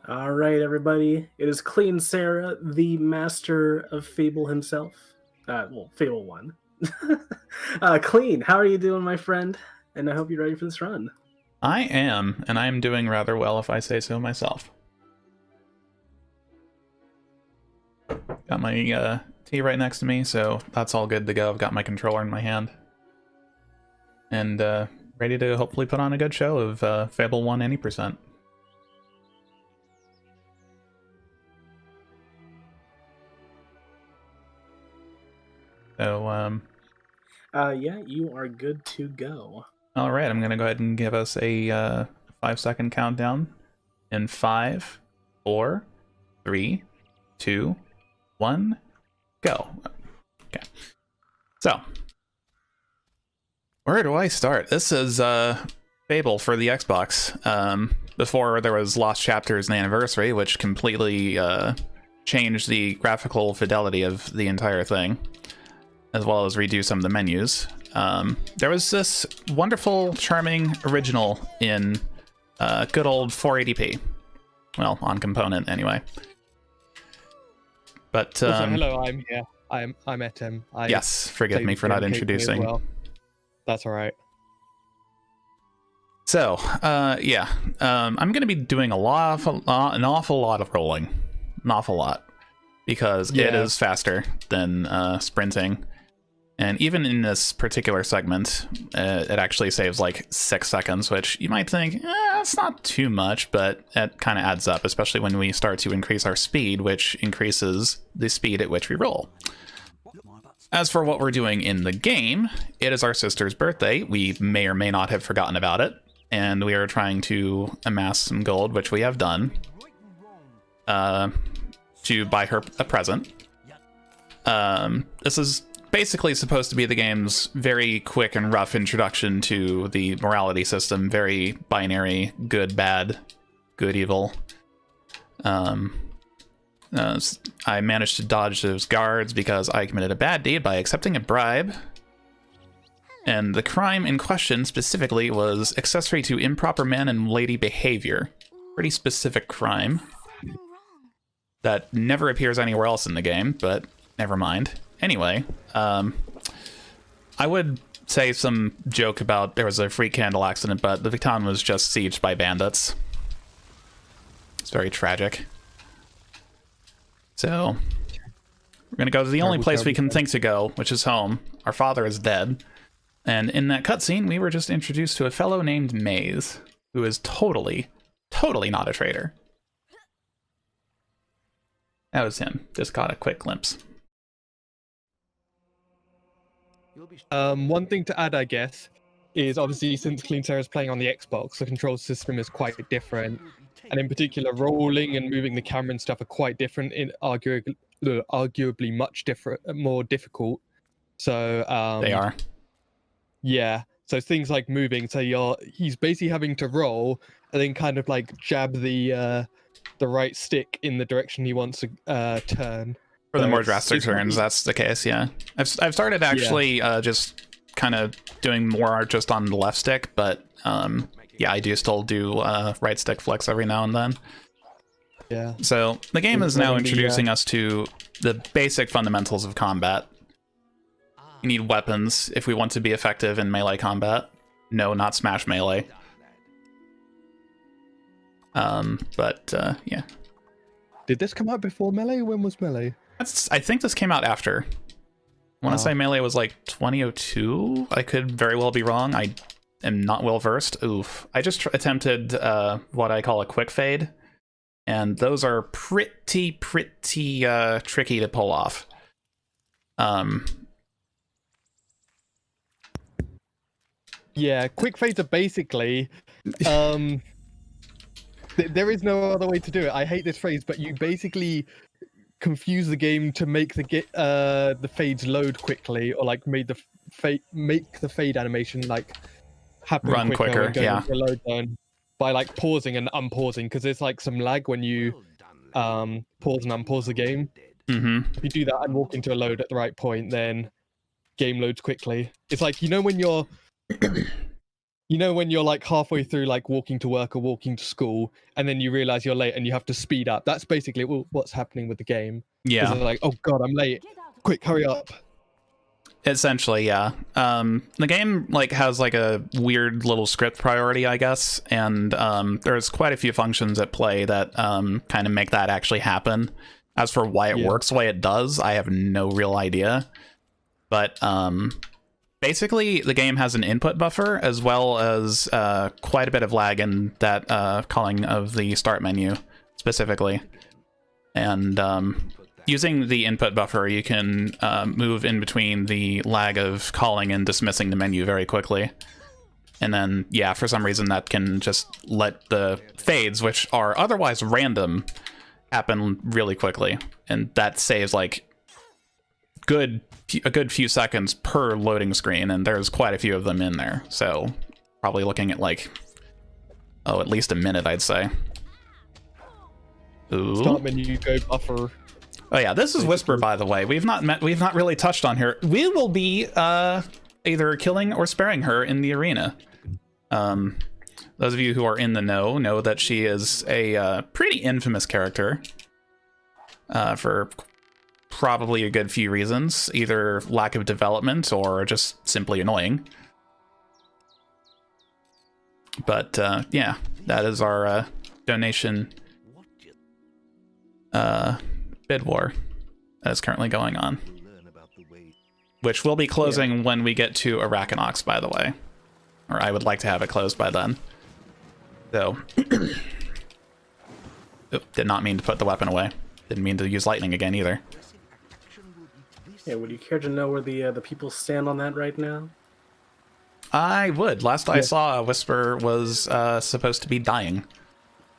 All right, everybody. It is CleanSera, the master of Fable himself. Fable 1. Clean, how are you doing, my friend? And I hope you're ready for this run. I am, and I am doing rather well if I say so myself. Got my tea right next to me, so that's all good to go. I've got my controller in my hand. And ready to hopefully put on a good show of Fable 1 any percent. So, yeah, you are good to go. alright, I'm going to go ahead and give us a 5-second countdown. In 5, 4, 3, 2, 1, go. Okay. So, where do I start? This is Fable for the Xbox. Before there was Lost Chapters and Anniversary, which completely changed the graphical fidelity of the entire thing, as well as redo some of the menus. There was this wonderful, charming original in good old 480p. Well, on component anyway. But hello, I'm here. I'm Etem. Yes, forgive me for not introducing. Well. That's all right. So, yeah, I'm going to be doing an awful lot of rolling. An awful lot. Because it is faster than sprinting. And even in this particular segment, it actually saves like 6 seconds, which you might think, it's not too much, but it kind of adds up, especially when we start to increase our speed, which increases the speed at which we roll. As for what we're doing in the game, it is our sister's birthday. We may or may not have forgotten about it, and we are trying to amass some gold, which we have done, to buy her a present. This is basically supposed to be the game's very quick and rough introduction to the morality system. Very binary, good, bad, good, evil. I managed to dodge those guards because I committed a bad deed by accepting a bribe. And the crime in question specifically was accessory to improper man and lady behavior. Pretty specific crime that never appears anywhere else in the game, but never mind. Anyway, I would say some joke about there was a freak candle accident, but the town was just sieged by bandits. It's very tragic. So, we're gonna go to the only place we can think to go, which is home. Our father is dead. And in that cutscene, we were just introduced to a fellow named Maze, who is totally not a traitor. That was him. Just caught a quick glimpse. One thing to add, I guess, is obviously since CleanSera is playing on the Xbox, the control system is quite different. And in particular, rolling and moving the camera and stuff are quite different, in arguably much more difficult. So They are. Yeah. So things like moving, so he's basically having to roll and then kind of like jab the right stick in the direction he wants to turn. For the more drastic turns, that's the case, yeah. I've started actually just kind of doing more just on the left stick, but yeah, I do still do right stick flicks every now and then. Yeah. So the game is now introducing us to the basic fundamentals of combat. You need weapons if we want to be effective in melee combat. No, not smash melee. Yeah. Did this come out before Melee? When was Melee? I think this came out after. I want to say Melee was like 2002. I could very well be wrong. I am not well versed. Oof. I just attempted what I call a quick fade, and those are pretty tricky to pull off. Yeah, quick fades are basically there is no other way to do it. I hate this phrase, but you basically confuse the game to make the fades load quickly, or like make the fade animation like happen run quicker, yeah. Load zone by like pausing and unpausing, because there's like some lag when you pause and unpause the game. If you do that and walk into a load at the right point, then game loads quickly. It's like, you know, when you're You know when you're like halfway through like walking to work or walking to school, and then you realize you're late and you have to speed up. That's basically what's happening with the game. Yeah. Like, oh god, I'm late. Quick, hurry up. Essentially, yeah. The game like has like a weird little script priority, I guess, and there's quite a few functions at play that kind of make that actually happen. As for why it works the way it does, I have no real idea. But basically, the game has an input buffer as well as quite a bit of lag in that calling of the start menu specifically, and using the input buffer, you can move in between the lag of calling and dismissing the menu very quickly. And then, yeah, for some reason that can just let the fades, which are otherwise random, happen really quickly. And that saves, like, a good few seconds per loading screen, and there's quite a few of them in there. So, probably looking at, like, at least a minute, I'd say. Ooh. Start menu, go buffer. Oh yeah, this is Whisper, by the way. We've not really touched on her. We will be either killing or sparing her in the arena. Those of you who are in the know that she is a pretty infamous character for probably a good few reasons, either lack of development or just simply annoying. But yeah, that is our donation bid war that is currently going on, which will be closing when we get to Arachnox, by the way, or I would like to have it closed by then. So, did not mean to put the weapon away. Didn't mean to use lightning again either. Yeah, would you care to know where the people stand on that right now? I would. Last I saw, Whisper was supposed to be dying.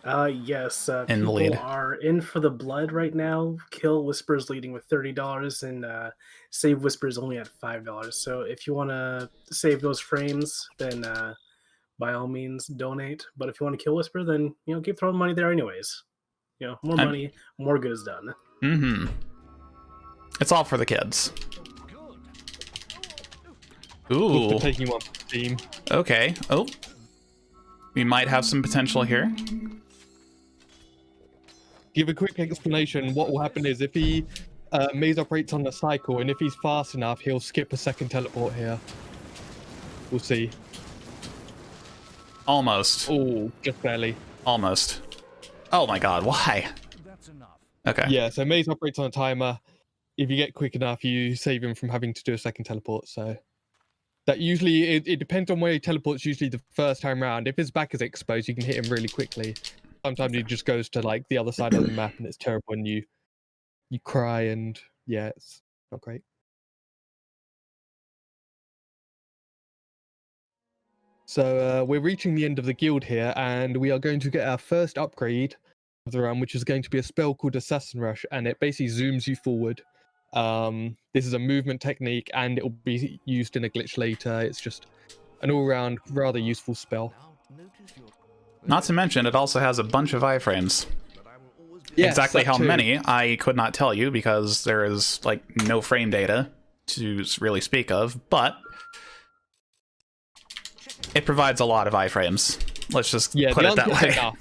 Yes, in the lead. People are in for the blood right now. Kill Whisper's leading with $30, and Save Whisper's only at $5. So if you want to save those frames, then by all means donate. But if you want to kill Whisper, then keep throwing money there anyways. More money, more good is done. Mm-hmm. It's all for the kids. Ooh. Taking one for the team. Okay. Oh. We might have some potential here. Give a quick explanation. What will happen is if he maze operates on the cycle, and if he's fast enough, he'll skip a second teleport here. We'll see. Almost. Oh, just barely. Almost. Oh my god, why? Okay. Yeah, so maze operates on a timer. If you get quick enough, you save him from having to do a second teleport. So that usually, it depends on where he teleports usually the first time round. If his back is exposed, you can hit him really quickly. Sometimes he just goes to like the other side of the map and it's terrible and you cry and yeah, it's not great. So we're reaching the end of the guild here and we are going to get our first upgrade of the run, which is going to be a spell called Assassin Rush, and it basically zooms you forward. This is a movement technique and it will be used in a glitch later. It's just an all-round rather useful spell. Not to mention, it also has a bunch of iframes. Yes, exactly how too. many, I could not tell you because there is, like, no frame data to really speak of, but it provides a lot of iframes. Let's just put it that way.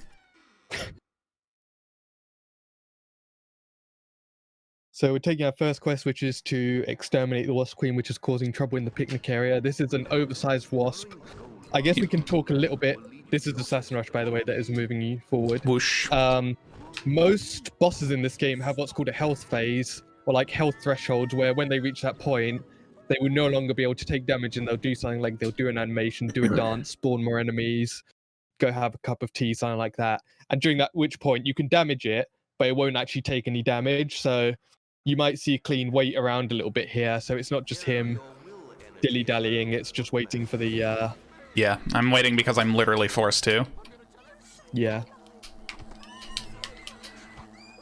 So we're taking our first quest, which is to exterminate the Wasp Queen, which is causing trouble in the picnic area. This is an oversized wasp. I guess we can talk a little bit. This is Assassin Rush, by the way, that is moving you forward. Whoosh. Most bosses in this game have what's called a health phase, or like health thresholds, where when they reach that point, they will no longer be able to take damage, and they'll do something like they'll do an animation, do a dance, spawn more enemies, go have a cup of tea, something like that. And during that which point, you can damage it, but it won't actually take any damage. So you might see Clean wait around a little bit here, so it's not just him dilly-dallying, it's just waiting for the... Yeah, I'm waiting because I'm literally forced to. Yeah.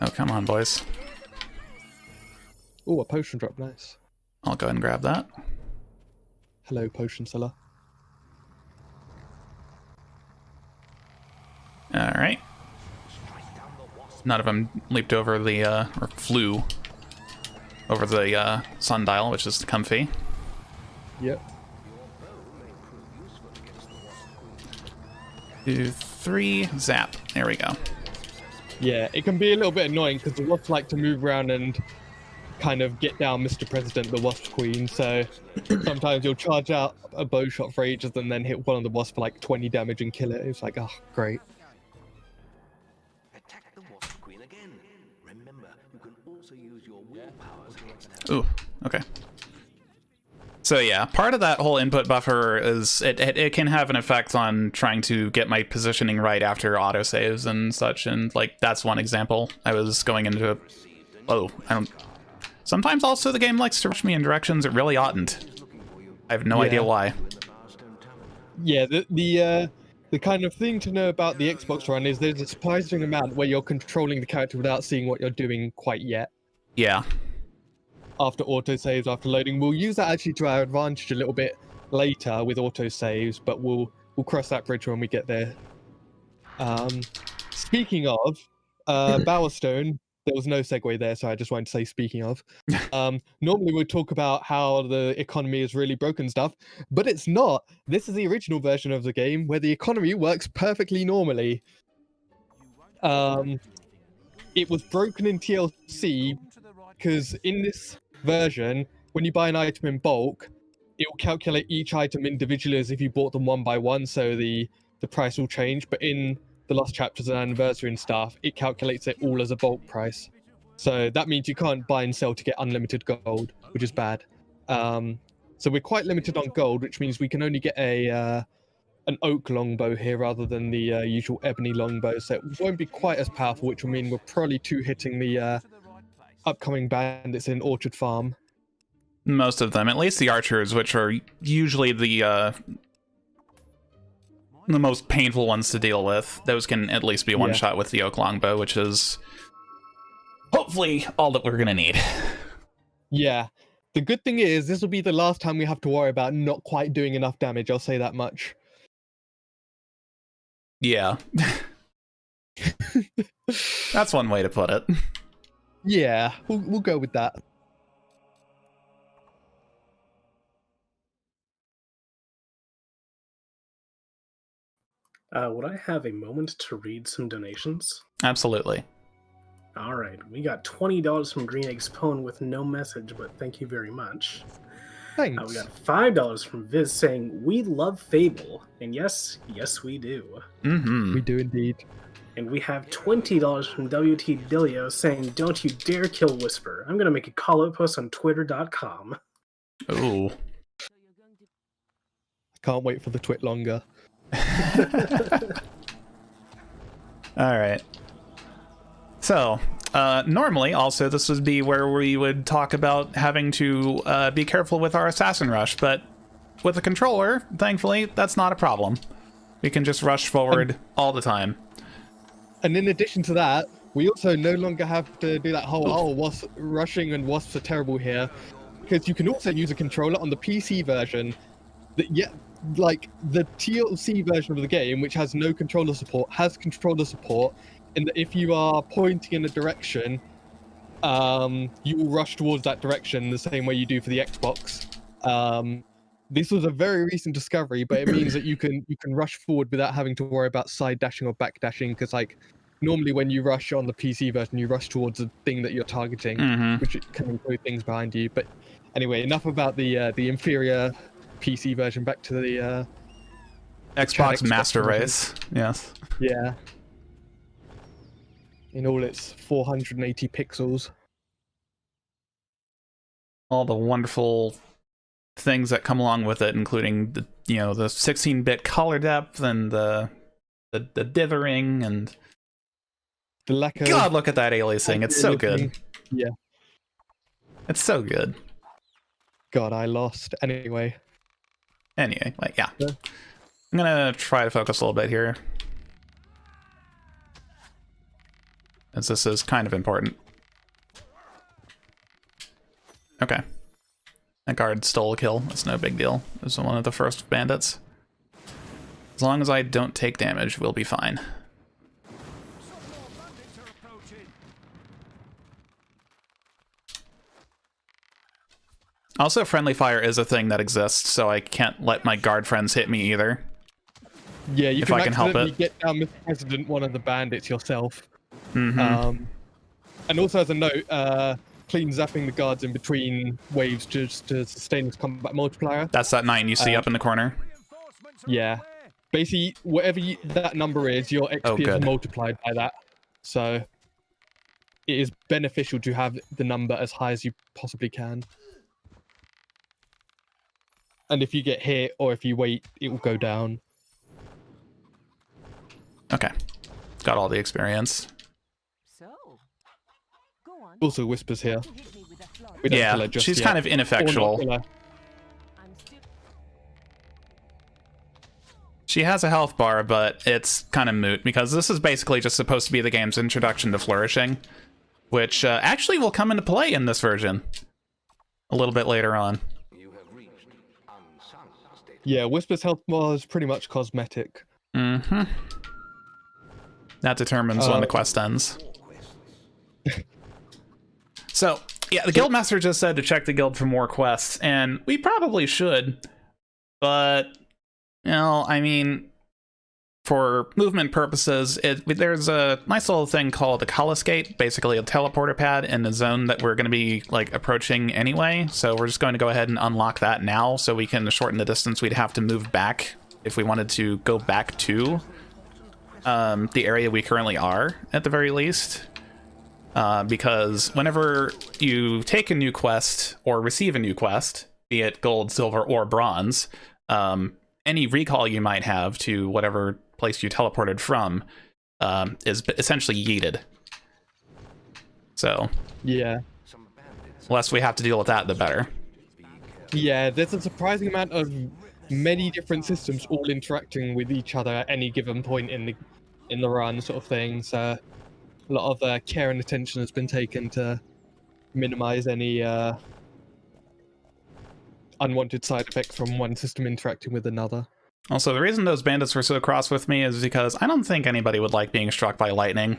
Oh, come on, boys. Oh, a potion drop, nice. I'll go ahead and grab that. Hello, potion seller. Alright. None of them leaped over the, or flew over the sundial, which is comfy. Yep. 2, 3, zap. There we go. Yeah, it can be a little bit annoying because the wasps like to move around and kind of get down Mr. President, the Wasp Queen. So sometimes you'll charge out a bow shot for ages and then hit one of the wasps for like 20 damage and kill it. It's like, oh, great. Attack the Wasp Queen again. Remember, you can also use your will powers against her. Ooh, okay. So yeah, part of that whole input buffer is it can have an effect on trying to get my positioning right after autosaves and such, and like that's one example. I was going into a... Oh, I don't... Sometimes also the game likes to rush me in directions it really oughtn't. I have no idea why. Yeah, the kind of thing to know about the Xbox One is there's a surprising amount where you're controlling the character without seeing what you're doing quite yet. Yeah. After autosaves, after loading. We'll use that actually to our advantage a little bit later with autosaves, but we'll cross that bridge when we get there. Speaking of, Bowerstone, there was no segue there, so I just wanted to say speaking of. Normally we'd talk about how the economy is really broken stuff, but it's not. This is the original version of the game where the economy works perfectly normally. It was broken in TLC because in this version, when you buy an item in bulk, it will calculate each item individually as if you bought them one by one, so the price will change. But in the Lost Chapters and Anniversary and stuff, it calculates it all as a bulk price. So that means you can't buy and sell to get unlimited gold, which is bad. So we're quite limited on gold, which means we can only get an oak longbow here rather than the usual ebony longbow. So it won't be quite as powerful, which will mean we're probably two-hitting the upcoming bandits in Orchard Farm. Most of them, at least the archers, which are usually the most painful ones to deal with. Those can at least be one shot with the oak longbow, which is hopefully all that we're gonna need. Yeah. The good thing is this will be the last time we have to worry about not quite doing enough damage, I'll say that much. Yeah. That's one way to put it. Yeah, we'll go with that. Would I have a moment to read some donations? Absolutely. All right, we got $20 from Green Eggs Pwn with no message, but thank you very much. Thanks. We got $5 from Viz saying, "We love Fable." And yes, we do. Mm-hmm. We do indeed. And we have $20 from WT Dilio saying, "Don't you dare kill Whisper. I'm going to make a call-out post on twitter.com. Ooh. Can't wait for the twit longer. Alright. So, normally, also, this would be where we would talk about having to be careful with our assassin rush, but with a controller, thankfully, that's not a problem. We can just rush forward all the time. And in addition to that, we also no longer have to do that whole, rushing and wasps are terrible here, because you can also use a controller on the PC version that, like the TLC version of the game, which has no controller support, has controller support, in that if you are pointing in a direction, you will rush towards that direction the same way you do for the Xbox. This was a very recent discovery, but it means that you can rush forward without having to worry about side dashing or back dashing, because like normally when you rush on the PC version, you rush towards the thing that you're targeting, which can include things behind you. But anyway, enough about the inferior PC version. Back to the Xbox Master Race. Yes. Yeah. In all its 480 pixels. All the wonderful things that come along with it, including the the 16-bit color depth and the dithering and The lack of God, look at that aliasing. It's so good. Yeah. It's so good. God, I lost. Anyway, like, yeah. I'm gonna try to focus a little bit here, as this is kind of important. Okay. That guard stole a kill. That's no big deal. This is one of the first bandits. As long as I don't take damage, we'll be fine. Also, friendly fire is a thing that exists, so I can't let my guard friends hit me either. Yeah, you if can I can help accidentally it. get down Mr. President, one of the bandits yourself. Mm-hmm. And also as a note, clean zapping the guards in between waves just to sustain his combat multiplier. That's that 9 you see up in the corner. Yeah. Basically, whatever that number is, your XP is good. multiplied by that. So it is beneficial to have the number as high as you possibly can. And if you get hit or if you wait, it will go down. Okay. Got all the experience. So, go on. Also, Whispers here. You hit me with a flurry. We don't Yeah, kill her just she's yet. kind of Or not ineffectual. kill her. I'm still. She has a health bar, but it's kind of moot because this is basically just supposed to be the game's introduction to flourishing, which actually will come into play in this version a little bit later on. You have reached unsung state. Yeah, Whisper's health was pretty much cosmetic. Mm-hmm. That determines when the quest ends. So, yeah, the Guildmaster just said to check the guild for more quests, and we probably should, but, you know, I mean, for movement purposes, there's a nice little thing called a Collis Gate, basically a teleporter pad in the zone that we're going to be, like, approaching anyway, so we're just going to go ahead and unlock that now so we can shorten the distance we'd have to move back if we wanted to go back to the area we currently are, at the very least. Because whenever you take a new quest or receive a new quest, be it gold, silver, or bronze, any recall you might have to whatever place you teleported from is essentially yeeted. So, Yeah. the less we have to deal with that, the better. Yeah, there's a surprising amount of many different systems all interacting with each other at any given point in the run, sort of thing. So a lot of care and attention has been taken to minimize any unwanted side effects from one system interacting with another. Also, the reason those bandits were so cross with me is because I don't think anybody would like being struck by lightning.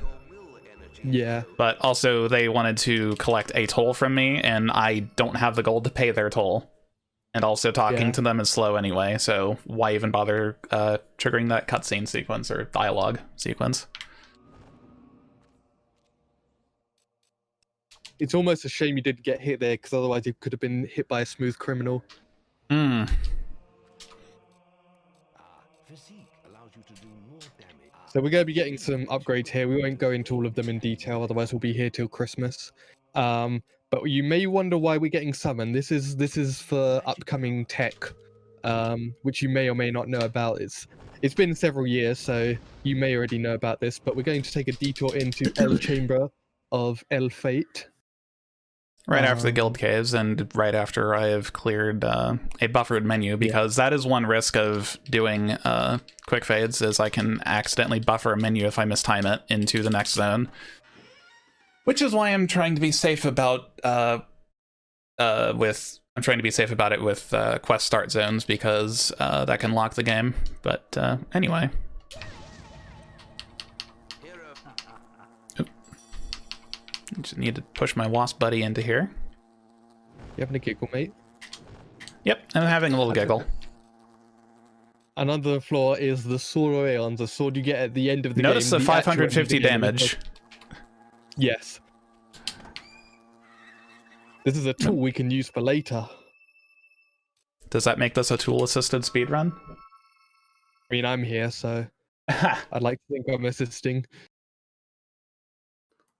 Yeah. But also, they wanted to collect a toll from me, and I don't have the gold to pay their toll. And also, talking to them is slow anyway, so why even bother triggering that cutscene sequence or dialogue sequence? It's almost a shame you didn't get hit there, because otherwise you could have been hit by a smooth criminal. Hmm. Physique allows you to do more damage. So we're going to be getting some upgrades here. We won't go into all of them in detail, otherwise we'll be here till Christmas. But you may wonder why we're getting summoned. This is for upcoming tech, which you may or may not know about. It's been several years, so you may already know about this. But we're going to take a detour into El Chamber of El Fate. Right after the guild caves, and right after I have cleared a buffered menu, because that is one risk of doing quick fades, is I can accidentally buffer a menu if I mistime it into the next zone. Which is why I'm trying to be safe about with quest start zones, because that can lock the game. But anyway. Just need to push my wasp buddy into here. You having a giggle, mate? Yep, I'm having a little giggle. And under the floor is the Sword of Aeons, the sword you get at the end of the Notice game. the 550 damage. Yes. This is a tool we can use for later. Does that make this a tool-assisted speedrun? I mean, I'm here, so I'd like to think I'm assisting.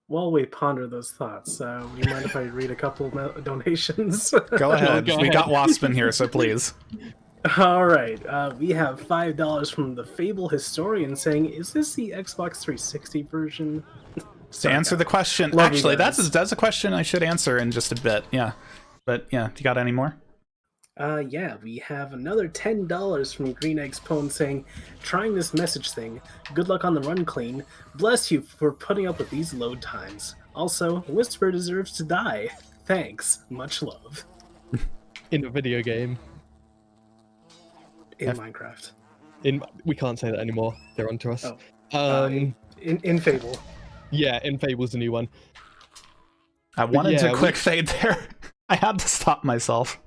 While we ponder those thoughts, do you mind if I read a couple of donations? Go ahead. Go We ahead. got Wasp in here, so please. All right, we have $5 from the Fable historian saying, "Is this the Xbox 360 version?" To answer the question, Love you actually, guys. that's a question I should answer in just a bit. Yeah, but yeah, you got any more? Yeah, we have another $10 from Green Eggs Pone saying, "Trying this message thing. Good luck on the run, Clean. Bless you for putting up with these load times. Also, Whisper deserves to die. Thanks. Much love." In a video game. In Minecraft. We can't say that anymore. They're onto us. Oh. In Fable. Yeah, in Fable's the new one. I wanted yeah, to quick fade there. I had to stop myself.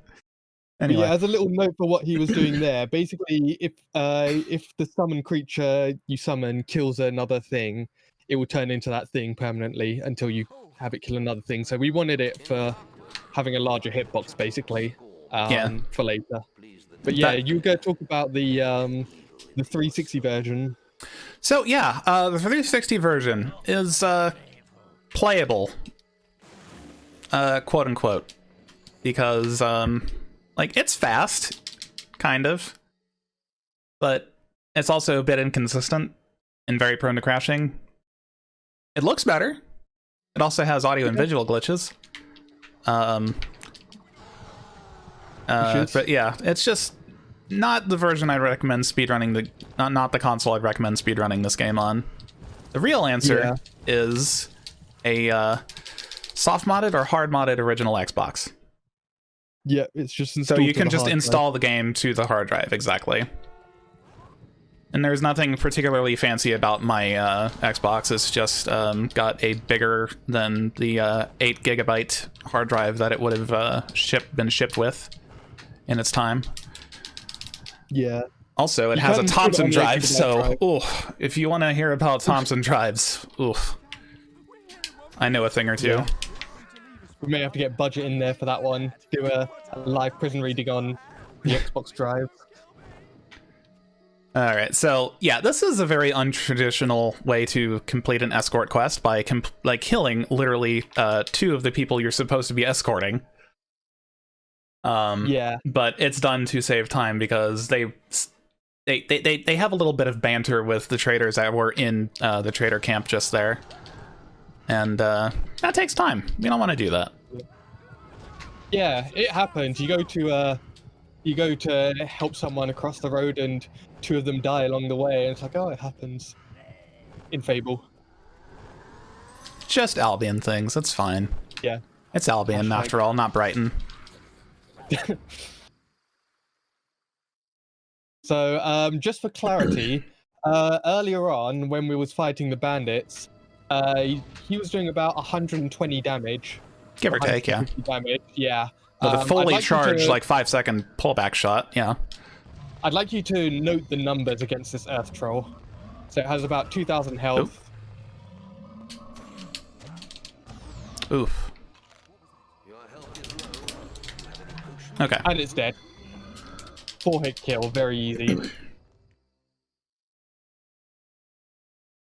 Anyway, Yeah, as a little note for what he was doing there, basically, if the summon creature you summon kills another thing, it will turn into that thing permanently until you have it kill another thing. So we wanted it for having a larger hitbox, basically, Yeah. for later. But yeah, That- you go talk about the 360 version. So yeah, the 360 version is playable, quote unquote, because like it's fast, kind of, but it's also a bit inconsistent and very prone to crashing. It looks better. It also has audio and visual glitches. But yeah, it's just not the version I'd recommend speedrunning not the console I'd recommend speedrunning this game on. The real answer is a soft modded or hard modded original Xbox. Yeah, it's just So installed you to can the just hard drive. install the game to the hard drive, exactly. And there's nothing particularly fancy about my Xbox. It's just got a bigger than the 8 gigabyte hard drive that it would have been shipped with in its time. Yeah. Also, it You has a can put it Thompson on the drive, 8 gigabyte so drive. ooh, if you want to hear about Thompson drives, oof, I know a thing or two. Yeah. We may have to get budget in there for that one. Do a live prison reading on the Xbox Drive. All right, so yeah, this is a very untraditional way to complete an escort quest by killing literally 2 of the people you're supposed to be escorting. Yeah. But it's done to save time because they have a little bit of banter with the traders that were in the trader camp just there, and that takes time. We don't want to do that. Yeah, it happens. You go to help someone across the road and 2 of them die along the way, and it's like, oh, it happens in Fable. Just Albion things. That's fine. Yeah. It's Albion Hashtag. after all, not Brighton. So, just for clarity, earlier on when we was fighting the bandits, he was doing about 120 damage. Give or take, yeah. 150 damage, yeah. With a I'd fully like you charged, to- like 5-second pullback shot, yeah. I'd like you to note the numbers against this Earth Troll. So it has about 2,000 health. Oof. Okay. And it's dead. 4-hit kill, very easy.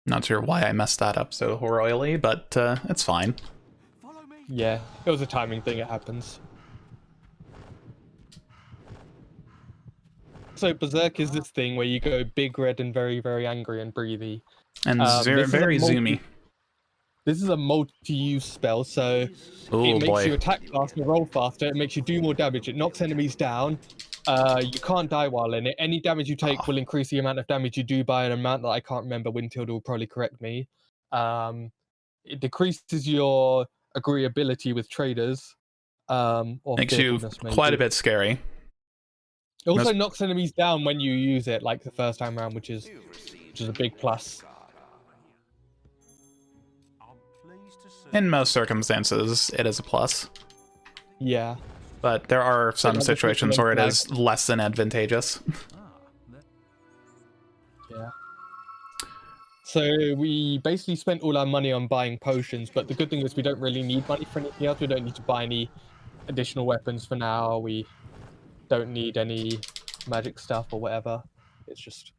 Not sure why I messed that up so royally, but it's fine. Yeah, it was a timing thing, it happens. So Berserk is this thing where you go big red and very, very angry and breathy. And this is a very multi- zoomy. This is a multi-use spell, so Oh it makes boy. you attack faster, roll faster, it makes you do more damage, it knocks enemies down. You can't die while in it. Any damage you take will increase the amount of damage you do by an amount that I can't remember. Wintilda will probably correct me. It decreases your agreeability with traders. Or Makes you fearfulness, quite a maybe. bit scary. It also most- knocks enemies down when you use it, like the first time round, which is a big plus. In most circumstances, it is a plus. Yeah. But there are some Another situations red where it flag. is less than advantageous. Yeah. So we basically spent all our money on buying potions, but the good thing is we don't really need money for anything else. We don't need to buy any additional weapons for now. We don't need any magic stuff or whatever. It's just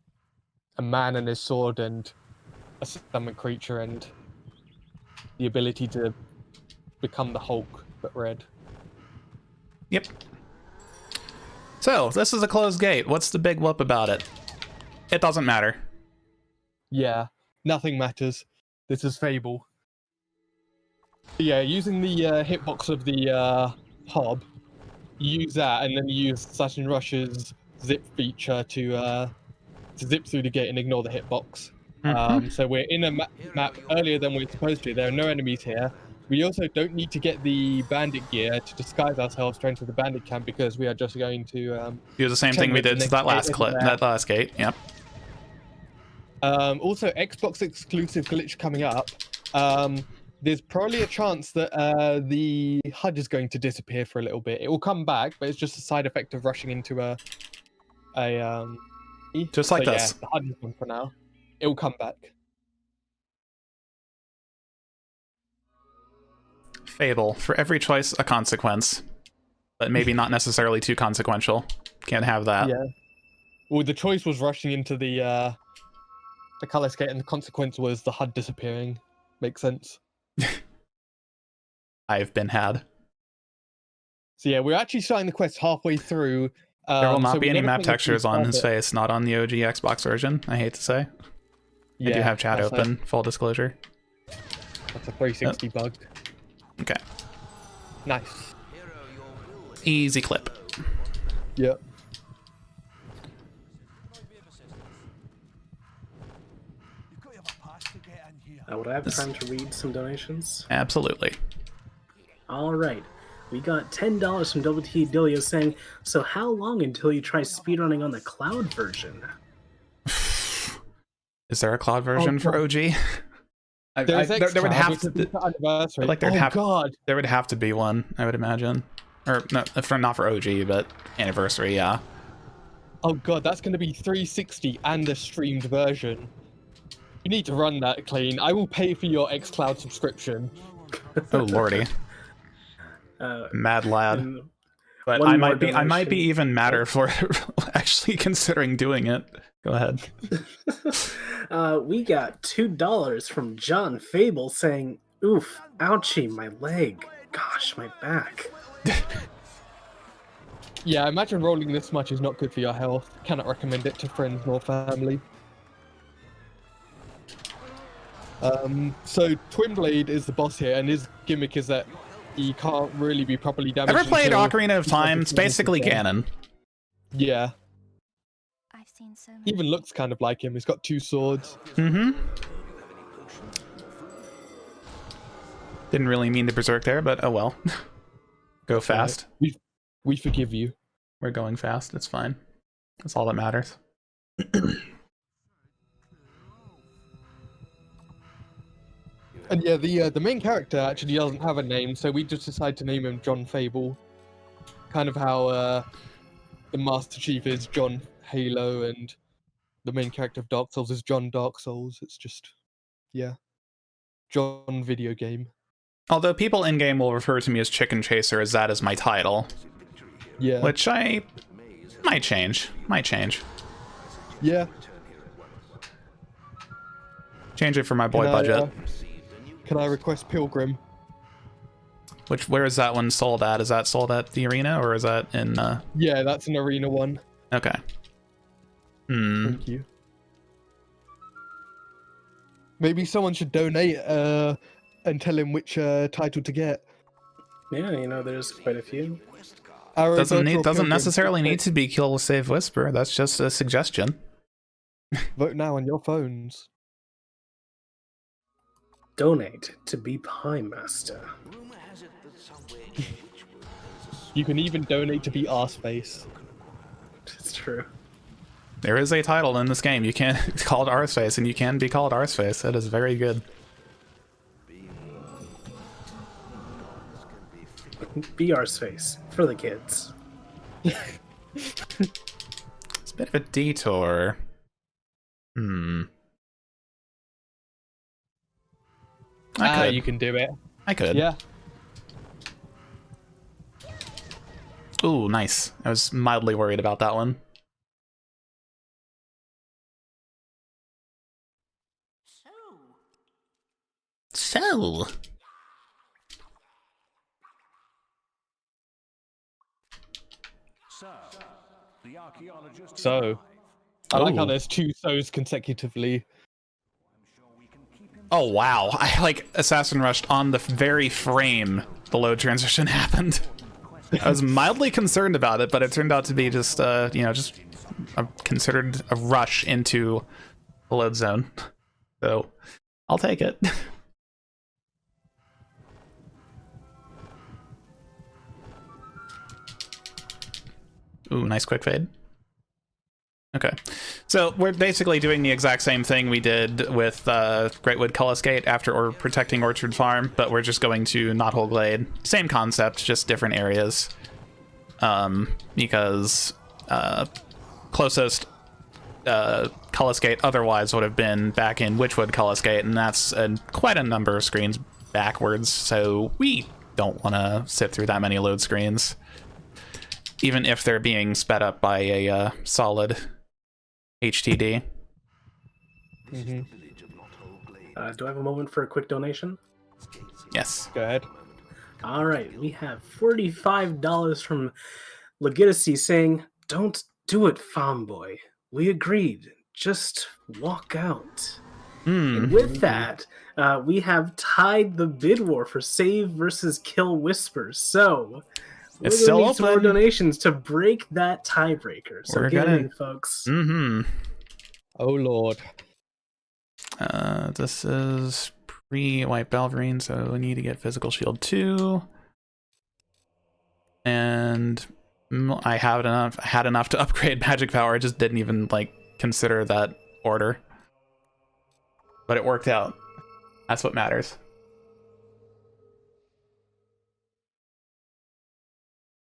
a man and his sword and a summon creature and the ability to become the Hulk, but red. Yep. So, this is a closed gate. What's the big whoop about it? It doesn't matter. Yeah, nothing matters. This is Fable. Yeah, using the hitbox of the hob, you use that, and then you use Assassin Rush's zip feature to zip through the gate and ignore the hitbox. So we're in a map earlier than we're supposed to. There are no enemies here. We also don't need to get the bandit gear to disguise ourselves to enter the bandit camp because we are just going to Do the same thing we did to that last clip, that last gate. Yep. Also, Xbox exclusive glitch coming up. there's probably a chance that the HUD is going to disappear for a little bit. It will come back, but it's just a side effect of rushing into a Just like so, this. Yeah, the HUD is gone for now. It will come back. Fable. For every choice, a consequence. But maybe not necessarily too consequential. Can't have that. Yeah. Well, the choice was rushing into the color skate, and the consequence was the HUD disappearing. Makes sense. I've been had. So yeah, we're actually starting the quest halfway through. There will not so be we any never map think it's textures gonna on his start it. face, not on the OG Xbox version, I hate to say. I do have chat that's open, full disclosure. That's a 360 bug. Okay. Nice. Easy clip. Yep. Would I have time to read some donations? Absolutely. All right. We got $10 from WT Delia saying, so how long until you try speedrunning on the cloud version? Is there a cloud version for OG? There would have to. Anniversary. Like God. There would have to be one, I would imagine. Or no, not for OG, but anniversary, yeah. Oh god, that's going to be 360 and a streamed version. You need to run that clean. I will pay for your xCloud subscription. Oh lordy. Mad lad. But one I more might be donation. even madder for actually considering doing it. Go ahead. We got $2 from John Fable saying, oof, ouchie, my leg. Gosh, my back. Yeah, I imagine rolling this much is not good for your health. Cannot recommend it to friends nor family. So Twinblade is the boss here, and his gimmick is that he can't really be properly damaged. Ever played until Ocarina of he Time? does It's basically damage. Ganon. Yeah, I've seen so he many. even looks kind of like him. He's got two swords. Mm-hmm. Didn't really mean to berserk there, but oh well. Go fast. We forgive you. We're going fast. It's fine. That's all that matters. And yeah, the main character actually doesn't have a name, so we just decided to name him John Fable. Kind of how the Master Chief is John Halo, and the main character of Dark Souls is John Dark Souls. It's just, yeah, John video game. Although people in-game will refer to me as Chicken Chaser, as that is my title. Yeah. Which I might change. Yeah. Change it for my boy Can budget. Can I request Pilgrim? Where is that one sold at? Is that sold at the arena, or is that in Yeah, that's an arena one. Okay. Thank you. Maybe someone should donate and tell him which title to get. Yeah, you know, there's quite a few. Doesn't necessarily need to be Kill Save Whisper. That's just a suggestion. Vote now on your phones. Donate to be Pie Master. You can even donate to be Arseface. It's true. There is a title in this game. You can it's called Arseface, and you can be called Arseface. That is very good. Be Arseface for the kids. It's a bit of a detour. I could. You can do it. I could. Yeah. Ooh, nice. I was mildly worried about that one. So. So. I like how Ooh. there's two so's consecutively. Oh wow, I like assassin rushed on the very frame the load transition happened. I was mildly concerned about it, but it turned out to be just just considered a rush into the load zone. So I'll take it. Ooh, nice quick fade. Okay, so we're basically doing the exact same thing we did with Greatwood Cullis Gate after or protecting Orchard Farm, but we're just going to Knothole Glade. Same concept, just different areas. Because closest Cullis Gate otherwise would have been back in Witchwood Cullis Gate, and that's quite a number of screens backwards, so we don't want to sit through that many load screens, even if they're being sped up by a solid HTD. Mm-hmm. Do I have a moment for a quick donation? Yes. Go ahead. All right, we have $45 from Legitimacy saying, "Don't do it, Farmboy. We agreed. Just walk out." And with that, we have tied the bid war for save versus kill whispers. So we're It's gonna still need some more open. donations to break that tiebreaker. So We're get gonna- in, folks. Oh lord. This is pre-White Balverine, so we need to get Physical Shield 2. And I had enough to upgrade Magic Power. I just didn't even like consider that order. But it worked out. That's what matters.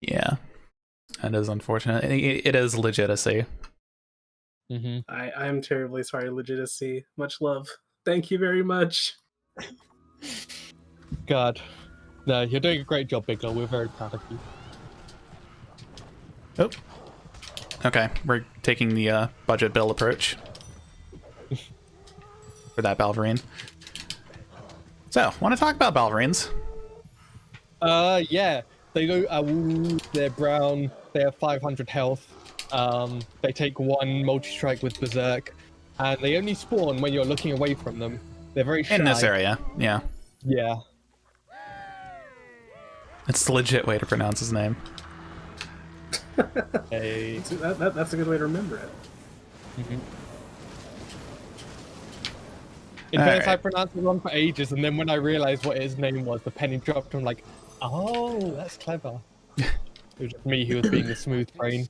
Yeah. That is unfortunate. It is Legitimacy. Mm-hmm. I am terribly sorry, Legitimacy. Much love. Thank you very much. God. No, you're doing a great job, Bigler. We're very proud of you. Oh. Okay, we're taking the budget bill approach for that Balverine. So, want to talk about Balverines? Yeah. They go. They're brown. They have 500 health. They take 1 multi-strike with Berserk, and they only spawn when you're looking away from them. They're very shy. In this area, yeah. Yeah. It's the legit way to pronounce his name. Hey. That's a good way to remember it. Mm-hmm. In fairness, I Alright. pronounced it wrong for ages, and then when I realized what his name was, the penny dropped. I'm like, oh, that's clever. It was just me who was being the smooth brain,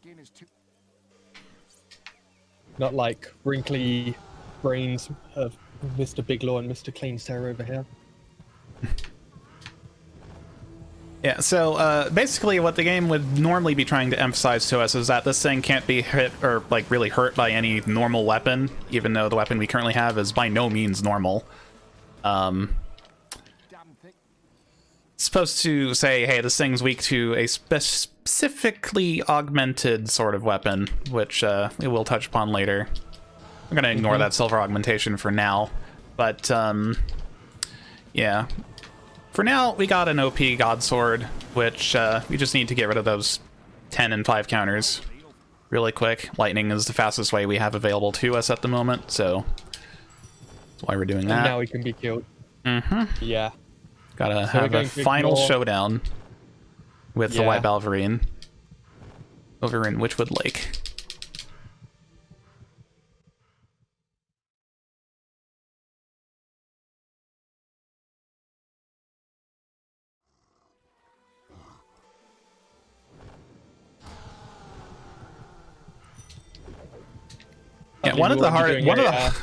not like wrinkly brains of Mr. Biglaw and Mr. CleanSera over here. Yeah, so basically what the game would normally be trying to emphasize to us is that this thing can't be hit or like really hurt by any normal weapon, even though the weapon we currently have is by no means normal. It's supposed to say, hey, this thing's weak to a specifically augmented sort of weapon, which it will touch upon later. I'm gonna ignore that silver augmentation for now, but yeah. For now, we got an OP God Sword, which we just need to get rid of those 10 and 5 counters really quick. Lightning is the fastest way we have available to us at the moment, so that's why we're doing And that. now he can be killed. Mm-hmm. Yeah. Gotta So we're have a going to final ignore- showdown with the Yeah. White Balverine over in Witchwood Lake. Yeah, Okay, one of we'll the be doing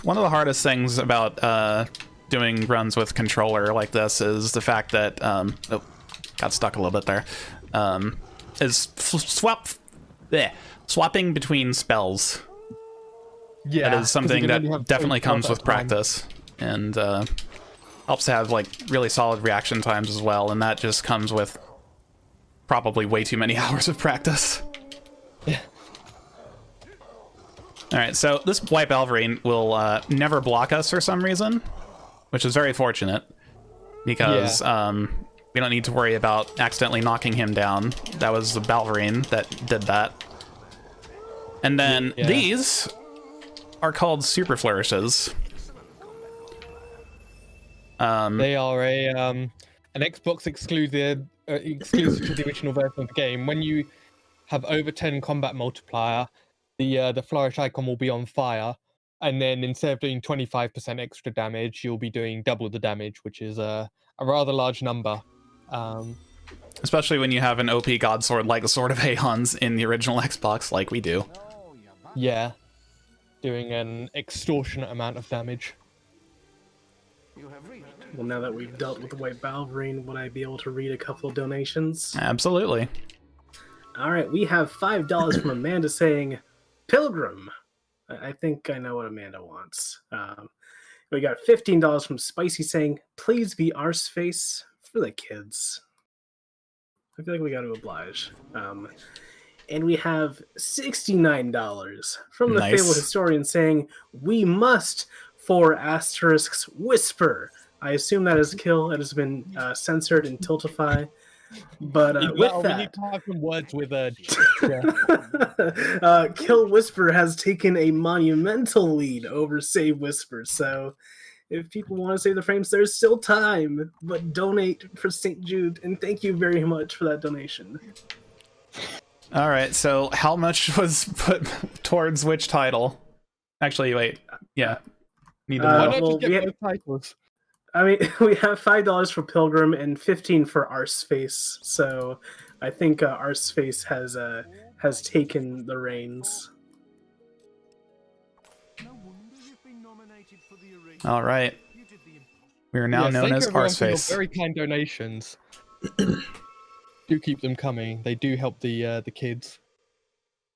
one of the hardest things about doing runs with controller like this is the fact that oh, got stuck a little bit there. Is swapping between spells. Yeah. That is something because you can only that have definitely 12 comes at with a time. practice, and helps to have like really solid reaction times as well, and that just comes with probably way too many hours of practice. Alright, so this White Balverine will never block us for some reason, which is very fortunate, because we don't need to worry about accidentally knocking him down. That was the Balverine that did that. And then these are called Super Flourishes. They are an Xbox exclusive to the original version of the game. When you have over 10 combat multiplier, the flourish icon will be on fire, and then instead of doing 25% extra damage, you'll be doing double the damage, which is a rather large number. Especially when you have an OP God Sword like the Sword of Aeons in the original Xbox, like we do. Yeah. doing an extortionate amount of damage. You have reached. Well, now that we've dealt with the White Balverine, would I be able to read a couple of donations? Absolutely. All right, we have $5 from Amanda saying, Pilgrim. I think I know what Amanda wants. We got $15 from Spicy saying, please be Arseface for the kids. I feel like we got to oblige. And we have $69 from the Nice. Fable Historian saying, we must for Asterisk's Whisper. I assume that is kill. It has been censored in Tiltify. But with We need that, to have some words with Kill Whisper has taken a monumental lead over Save Whisper. So if people want to save the frames, there's still time. But donate for St. Jude, and thank you very much for that donation. All right, so how much was put towards which title? Actually, wait. Yeah. Need to Why know. not well, just get both titles? I mean, we have $5 for Pilgrim and $15 for Arseface. So I think Arseface has taken the reins. All right. We are now Yes, known thank as you everyone for your Arseface. very kind donations. Do keep them coming. They do help the kids.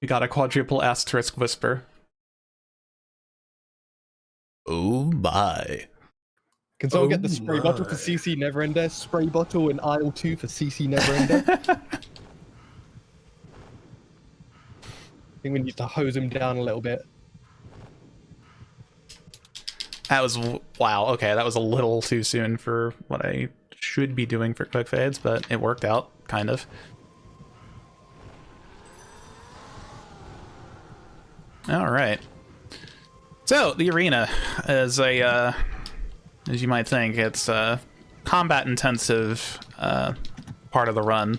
We got a quadruple asterisk whisper. Oh my. Can someone Oh get the spray bottle for my. CC Neverender? Spray bottle in aisle 2 for CC Neverender. I think we need to hose him down a little bit. That was, wow, okay, that was a little too soon for what I should be doing for quick fades, but it worked out, kind of. Alright. So, the arena is a, as you might think, it's a combat-intensive part of the run.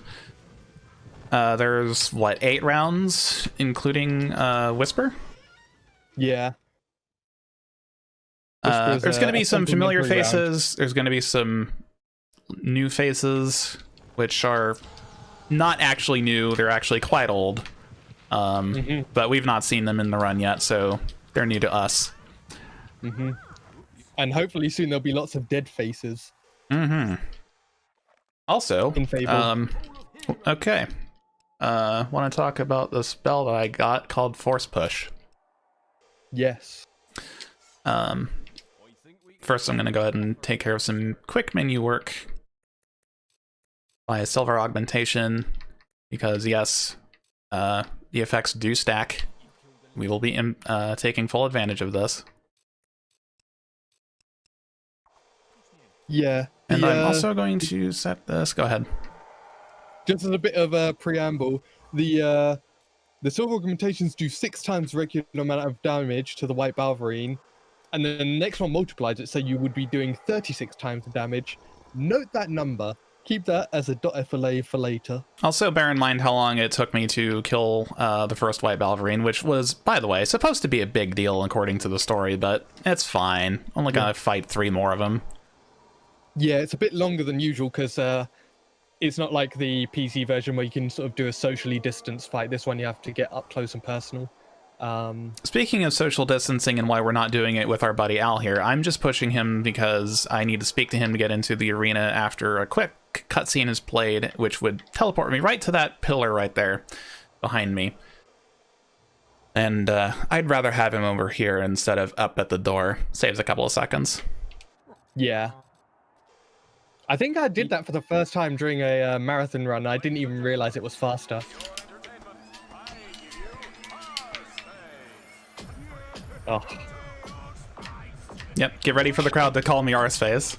There's, what, 8 rounds, including Whisper? Yeah. There's going to be some familiar faces. There's going to be some new faces, which are not actually new. They're actually quite old. But we've not seen them in the run yet, so they're new to us. And hopefully soon there'll be lots of dead faces. Also, In Fable. okay. Want to talk about the spell that I got called Force Push. Yes. First, I'm going to go ahead and take care of some quick menu work by a silver augmentation, because yes, the effects do stack. We will be taking full advantage of this. Yeah. And I'm also going to set this. Go ahead. Just as a bit of a preamble, the silver augmentations do 6 times regular amount of damage to the White Balverine, and then the next one multiplies it, so you would be doing 36 times the damage. Note that number. Keep that as a .FLA for later. Also, bear in mind how long it took me to kill the first White Balverine, which was, by the way, supposed to be a big deal according to the story, but it's fine. Only gotta fight 3 more of them. Yeah, it's a bit longer than usual because it's not like the PC version where you can sort of do a socially distanced fight. This one you have to get up close and personal. Speaking of social distancing and why we're not doing it with our buddy Al here, I'm just pushing him because I need to speak to him to get into the arena after a quick cutscene is played, which would teleport me right to that pillar right there behind me. And I'd rather have him over here instead of up at the door. Saves a couple of seconds. Yeah. I think I did that for the first time during a marathon run. I didn't even realize it was faster. Oh. Yep, get ready for the crowd to call me Arseface.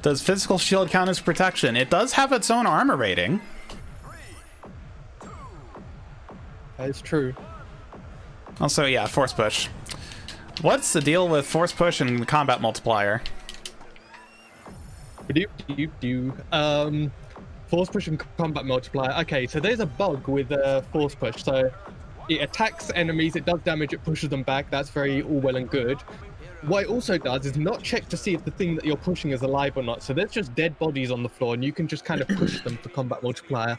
Does physical shield count as protection? It does have its own armor rating. That is true. Also, yeah, force push. What's the deal with force push and the combat multiplier? Force push and combat multiplier. Okay, so there's a bug with force push. So it attacks enemies, it does damage, it pushes them back. That's very all well and good. what it also does is not check to see if the thing that you're pushing is alive or not. So there's just dead bodies on the floor, and you can just kind of push them for combat multiplier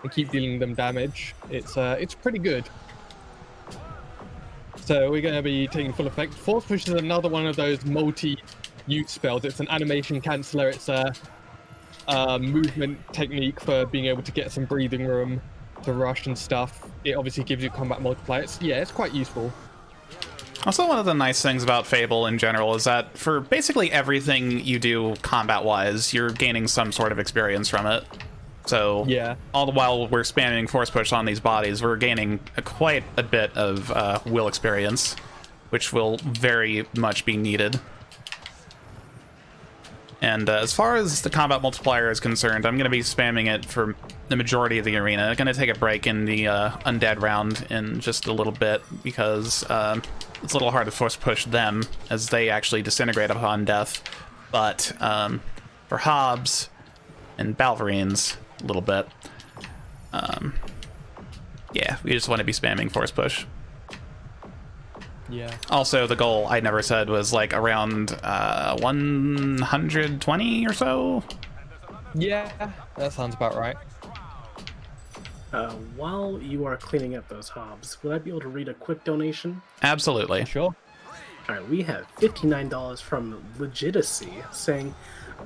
and keep dealing them damage. It's pretty good. So we're going to be taking full effect. Force Push is another one of those multi-use spells. It's an animation canceller. It's a movement technique for being able to get some breathing room to rush and stuff. It obviously gives you combat multiplier. It's quite useful. Also, one of the nice things about Fable in general is that for basically everything you do combat-wise, you're gaining some sort of experience from it. So yeah, all the while we're spamming Force Push on these bodies, we're gaining quite a bit of will experience, which will very much be needed. And as far as the combat multiplier is concerned, I'm going to be spamming it for the majority of the arena. I'm going to take a break in the undead round in just a little bit because it's a little hard to Force Push them as they actually disintegrate upon death. But for Hobbs and Balverines, a little bit. Yeah, we just want to be spamming Force Push. Yeah. Also, the goal, I never said, was like around 120 or so. Yeah, that sounds about right. While you are cleaning up those Hobbs, would I be able to read a quick donation? Absolutely. Sure. Alright, we have $59 from Legitimacy saying,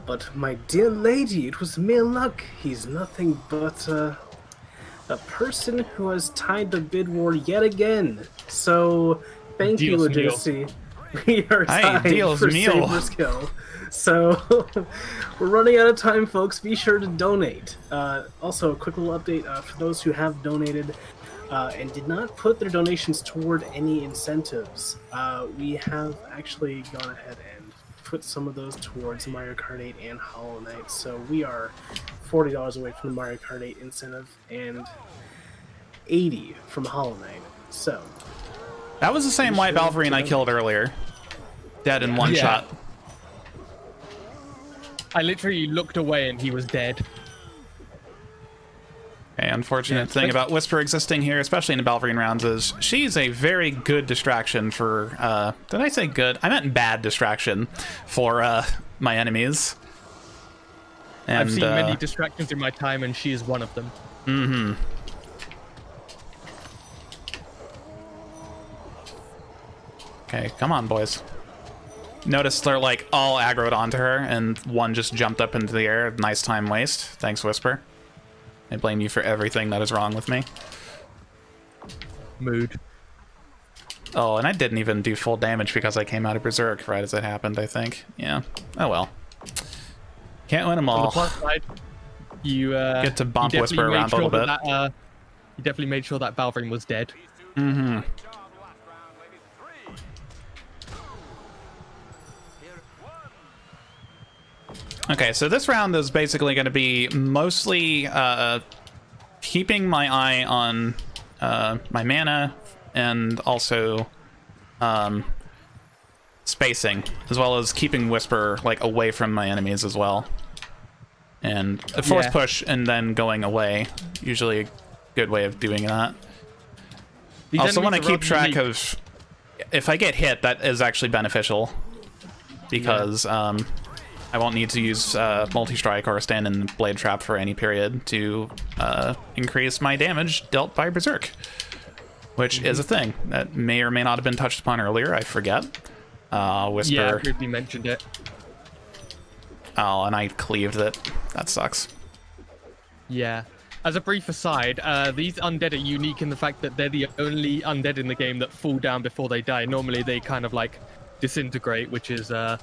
"But my dear lady, it was mere luck. He's nothing but a person who has tied the bid war yet again. So, thank you, Dios Legitimacy. We are tied Dios for mío. Saber's kill." So, we're running out of time, folks. Be sure to donate. Also, a quick little update for those who have donated and did not put their donations toward any incentives. We have actually gone ahead and put some of those towards Mario Kart 8 and Hollow Knight. So we are $40 away from the Mario Kart 8 incentive and $80 from Hollow Knight. So That was the same white Balverine I killed earlier. Dead in one shot. I literally looked away and he was dead. Okay, unfortunate thing about Whisper existing here, especially in the Balverine rounds, is she's a very good distraction for, did I say good? I meant bad distraction for my enemies. And, I've seen many distractions in my time, and she is one of them. Mm-hmm. Okay, come on, boys. Notice they're like all aggroed onto her, and one just jumped up into the air. Nice time waste. Thanks, Whisper. I blame you for everything that is wrong with me. Mood. Oh, and I didn't even do full damage because I came out of Berserk right as it happened, I think. Yeah. Oh well. Can't win them On the all. plus side, you Get to bump you Whisper definitely around made a sure little bit. you definitely made sure that Balverine was dead. Mm-hmm. Okay, so this round is basically going to be mostly keeping my eye on my mana and also spacing, as well as keeping Whisper like away from my enemies as well. And a force push and then going away, usually a good way of doing that. These Also want to enemies are keep track rather of if I get hit, that is actually beneficial because I won't need to use multi-strike or stand in blade trap for any period to increase my damage dealt by Berserk, which is a thing that may or may not have been touched upon earlier. I forget. Whisper. Yeah, I briefly mentioned it. Oh, and I cleaved it. That sucks. Yeah. As a brief aside, these undead are unique in the fact that they're the only undead in the game that fall down before they die. Normally they kind of like disintegrate, which is a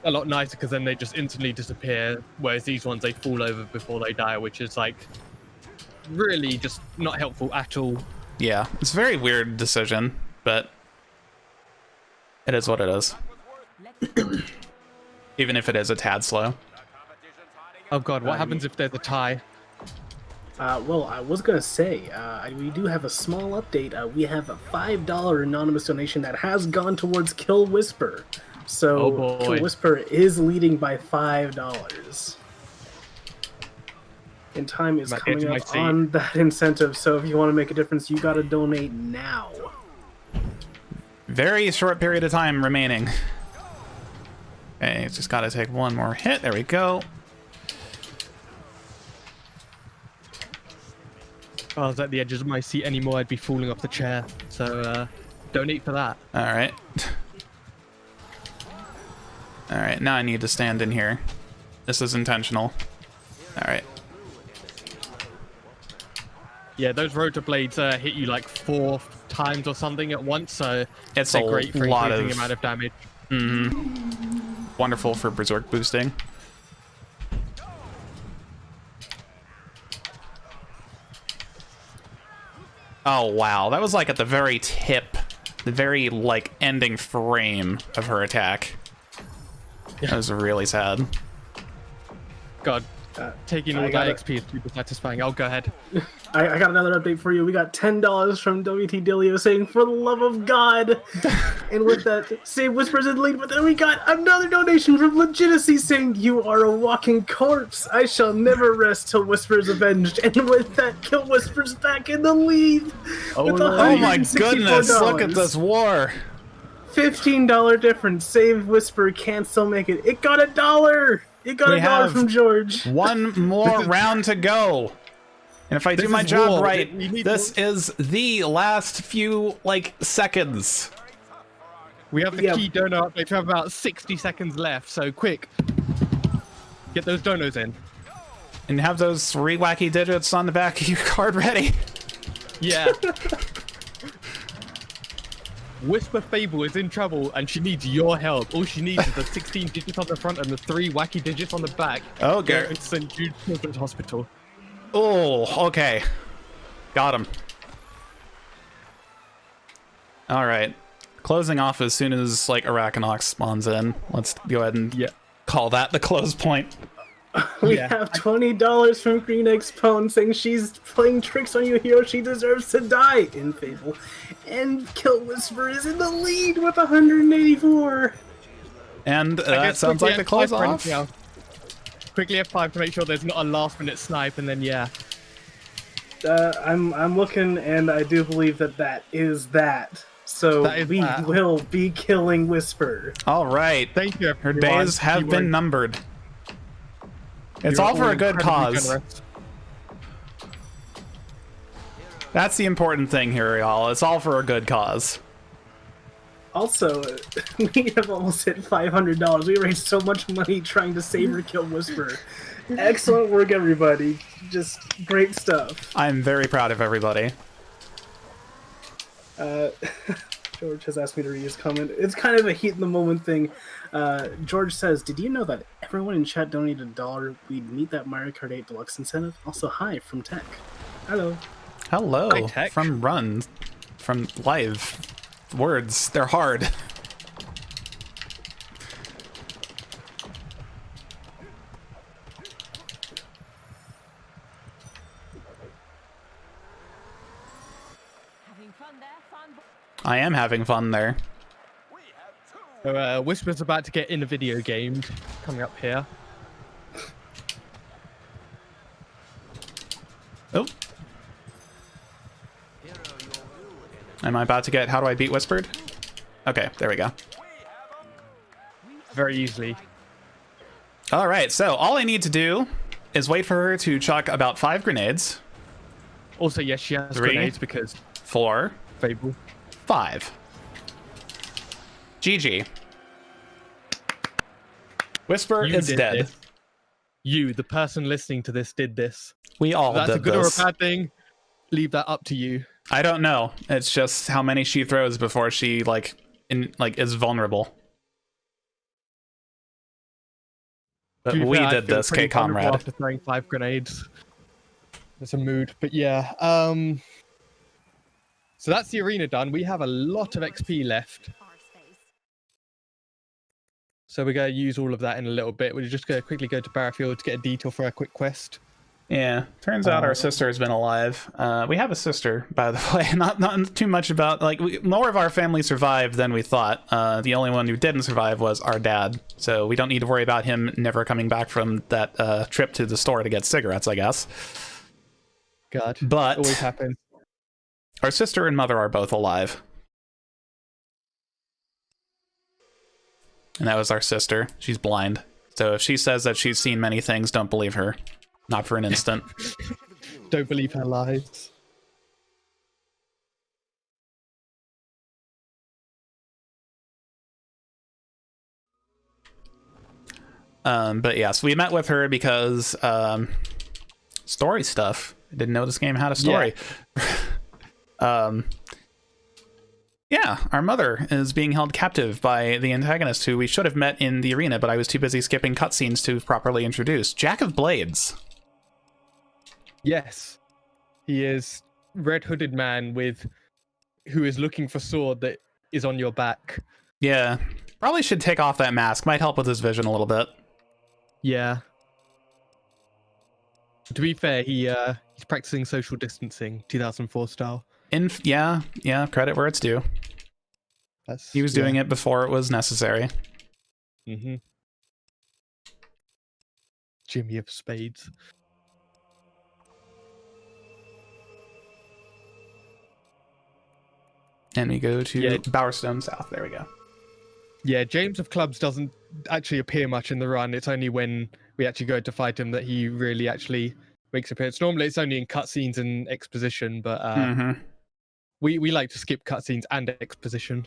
lot nicer because then they just instantly disappear, whereas these ones, they fall over before they die, which is like really just not helpful at all. Yeah, it's a very weird decision, but it is what it is. Even if it is a tad slow. Oh god, what happens if there's a tie? Well, I was going to say, we do have a small update. We have a $5 anonymous donation that has gone towards Kill Whisper. So, Oh boy. Kill Whisper is leading by $5. And time is Might coming edge my up seat. on that incentive, so if you want to make a difference, you got to donate now. Very short period of time remaining. Okay, just gotta take one more hit. There we go. If I was at the edges of my seat anymore, I'd be falling off the chair. So, donate for that. Alright. Alright, now I need to stand in here. This is intentional. Alright. Yeah, those rotor blades hit you like 4 times or something at once, so It's they're a great for lot increasing of... amount of damage. Wonderful for Berserk boosting. Oh, wow. That was like at the very tip. The very, like, ending frame of her attack. That was really sad. God, taking all I that gotta- XP is super satisfying. Oh, go ahead. I got another update for you. We got $10 from WT Dilio saying, "For the love of God." And with that, Save Whispers in the lead. But then we got another donation from Legitimacy saying, "You are a walking corpse. I shall never rest till Whispers avenged." And with that, Kill Whispers back in the lead. Oh, with Lord. Oh my $164. goodness, look at this war! $15 difference. Save Whisper can't still make it. It got $1. It got We $1 have- from George. One more round to go. And if I do This my is job war. right, We need this is the last few, like, seconds. We have the Yeah. key dono update. We have about 60 seconds left, so quick. Get those donos in. And have those 3 wacky digits on the back of your card ready. Yeah. Whisper Fable is in trouble and she needs your help. All she needs is the 16 digits on the front and the 3 wacky digits on the back. Okay. Go to St. Jude Children's Hospital. Oh, okay. Got him. Alright. Closing off as soon as, like, Arachnox spawns in. Let's go ahead and call that the close point. We Yeah. have $20 from Green Exponent saying she's playing tricks on you, hero. She deserves to die in Fable. And Kill Whisper is in the lead with 184. And I that guess sounds quickly like the F5 close for off. anything else. Quickly F5 to make sure there's not a last minute snipe, and then yeah. I'm looking, and I do believe that is that. So That is we that. will be killing Whisper. All right. Thank you, Her everyone. days have You been were- numbered. It's you were all for a good incredibly cause. generous. That's the important thing here, y'all. It's all for a good cause. Also, we have almost hit $500. We raised so much money trying to save or kill Whisper. Excellent work, everybody. Just great stuff. I'm very proud of everybody. George has asked me to read his comment. It's kind of a heat in the moment thing. George says, "Did you know that everyone in chat donated $1? We'd meet that Mario Kart 8 Deluxe incentive." Also, hi from Tech. Hello. Hello Hi, Tech. from Run, from Live. Words, they're hard. Having fun there, fun. I am having fun there. So, Whisper's about to get in a video game coming up here. Oh. Am I about to get How Do I Beat Whispered? Okay, there we go. Very easily. All right, so all I need to do is wait for her to chuck about 5 grenades. Also, yes, she has 3, grenades because 4, Fable. 5. GG. Whisper You is did dead. this. You, the person listening to this, did this. We all That's a did good this. or a bad thing. Leave that up to you. I don't know. It's just how many she throws before she is vulnerable. But To be we fair, I did feel this, pretty K vulnerable comrade. after throwing 5 grenades. It's a mood, but yeah. So that's the arena done. We have a lot of XP left. So we're going to use all of that in a little bit. We're just going to quickly go to Barrowfield to get a detail for a quick quest. Yeah, turns out our sister has been alive. We have a sister, by the way. Not too much about, more of our family survived than we thought. The only one who didn't survive was our dad. So we don't need to worry about him never coming back from that trip to the store to get cigarettes, I guess. God, But- it always happens. Our sister and mother are both alive. And that was our sister. She's blind. So if she says that she's seen many things, don't believe her. Not for an instant. Don't believe her lies. But yes, we met with her because story stuff. I didn't know this game had a story. Yeah. Yeah, our mother is being held captive by the antagonist who we should have met in the arena, but I was too busy skipping cutscenes to properly introduce. Jack of Blades. Yes. He is red hooded man who is looking for sword that is on your back. Yeah, probably should take off that mask. Might help with his vision a little bit. Yeah. To be fair, he's practicing social distancing, 2004 style. Yeah, credit where it's due. He was doing it before it was necessary. Mm-hmm. Jimmy of Spades. And we go to Bowerstone South. There we go. Yeah, James of Clubs doesn't actually appear much in the run. It's only when we actually go to fight him that he really actually makes appearance. Normally it's only in cutscenes and exposition, but we like to skip cutscenes and exposition.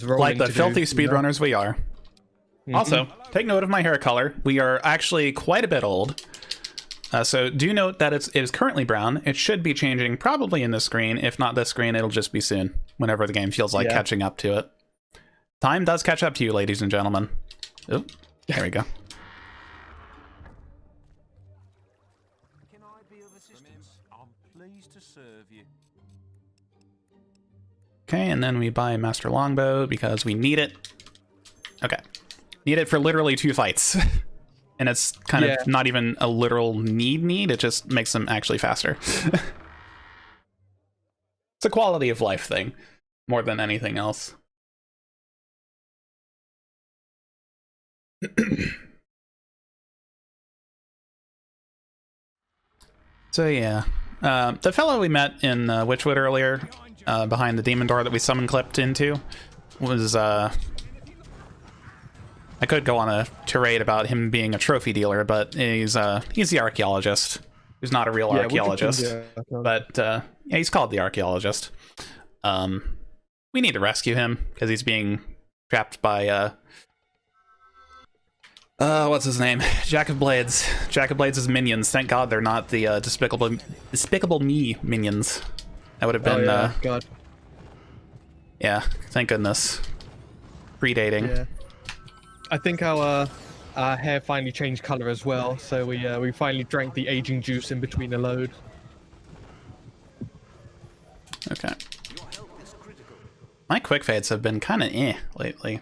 Like the filthy speedrunners we are. Mm-hmm. Also, take note of my hair color. We are actually quite a bit old. So do note that it is currently brown. It should be changing probably in this screen. If not this screen, it'll just be soon, whenever the game feels like catching up to it. Time does catch up to you, ladies and gentlemen. Oh, there we go. Can I be of assistance? I'm pleased to serve you. Okay, and then we buy Master Longbow because we need it. Okay. Need it for literally 2 fights. And it's kind of not even a literal need. It just makes them actually faster. It's a quality of life thing more than anything else. So yeah, the fellow we met in Witchwood earlier, behind the demon door that we summon clipped into, was I could go on a tirade about him being a trophy dealer, but he's the archaeologist. He's not a real archaeologist, but yeah, he's called the archaeologist. We need to rescue him because he's being trapped by what's his name? Jack of Blades. Jack of Blades' minions. Thank God they're not the Despicable Me minions. That would have been God. Yeah, thank goodness. Predating. Yeah. I think our hair finally changed color as well, so we finally drank the aging juice in between the load. Okay. My quick fades have been kind of lately.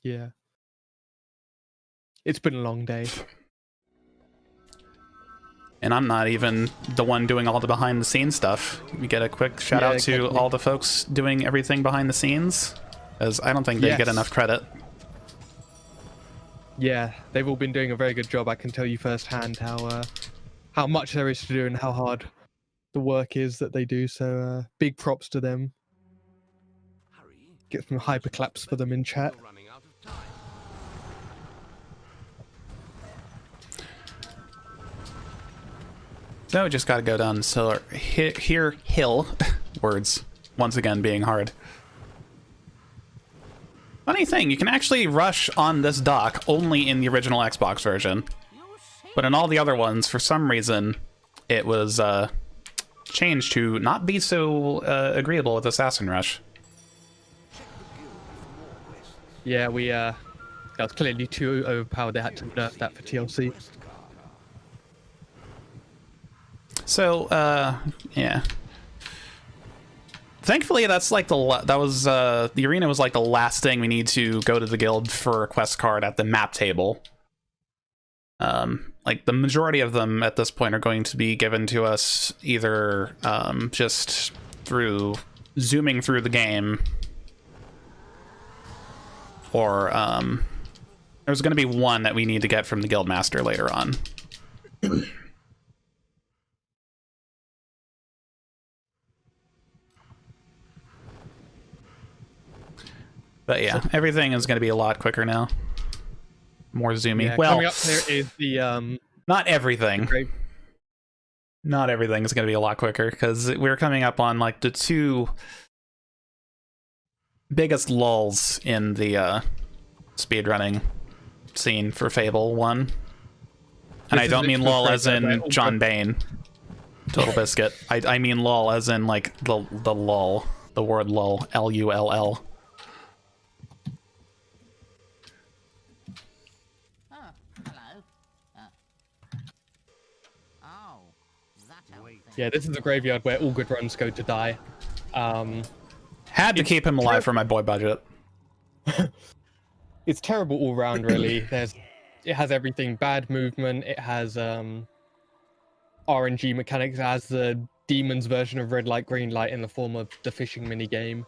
Yeah. It's been a long day. And I'm not even the one doing all the behind the scenes stuff. We get a quick shout out to all the folks doing everything behind the scenes, as I don't think they get enough credit. Yeah, they've all been doing a very good job. I can tell you firsthand how much there is to do and how hard the work is that they do. So big props to them. Get some hyperclaps for them in chat. So we just gotta go down here hill. Words once again being hard. Funny thing, you can actually rush on this dock only in the original Xbox version. But in all the other ones, for some reason, it was changed to not be so agreeable with Assassin Rush. Yeah, that was clearly too overpowered. They had to nerf that for TLC. So, yeah. Thankfully, that's like the arena was like the last thing we need to go to the guild for a quest card at the map table. Like the majority of them at this point are going to be given to us either just through zooming through the game, or there's going to be one that we need to get from the guild master later on. But yeah, everything is going to be a lot quicker now. More zoomy. Yeah, Well, coming up there is the not everything. Not everything is going to be a lot quicker, because we're coming up on like the 2 biggest lulls in the speedrunning scene for Fable 1. And I don't mean lull as in John Bain, Total Biscuit. I mean lull as in like the lull, the word lull, L-U-L-L. Oh, hello. Oh, that Yeah, this is the graveyard where all good runs go to die. Had to keep him alive for my boy budget. It's terrible all round, really. It has everything: bad movement. It has RNG mechanics. It has the demon's version of red light, green light in the form of the fishing mini game.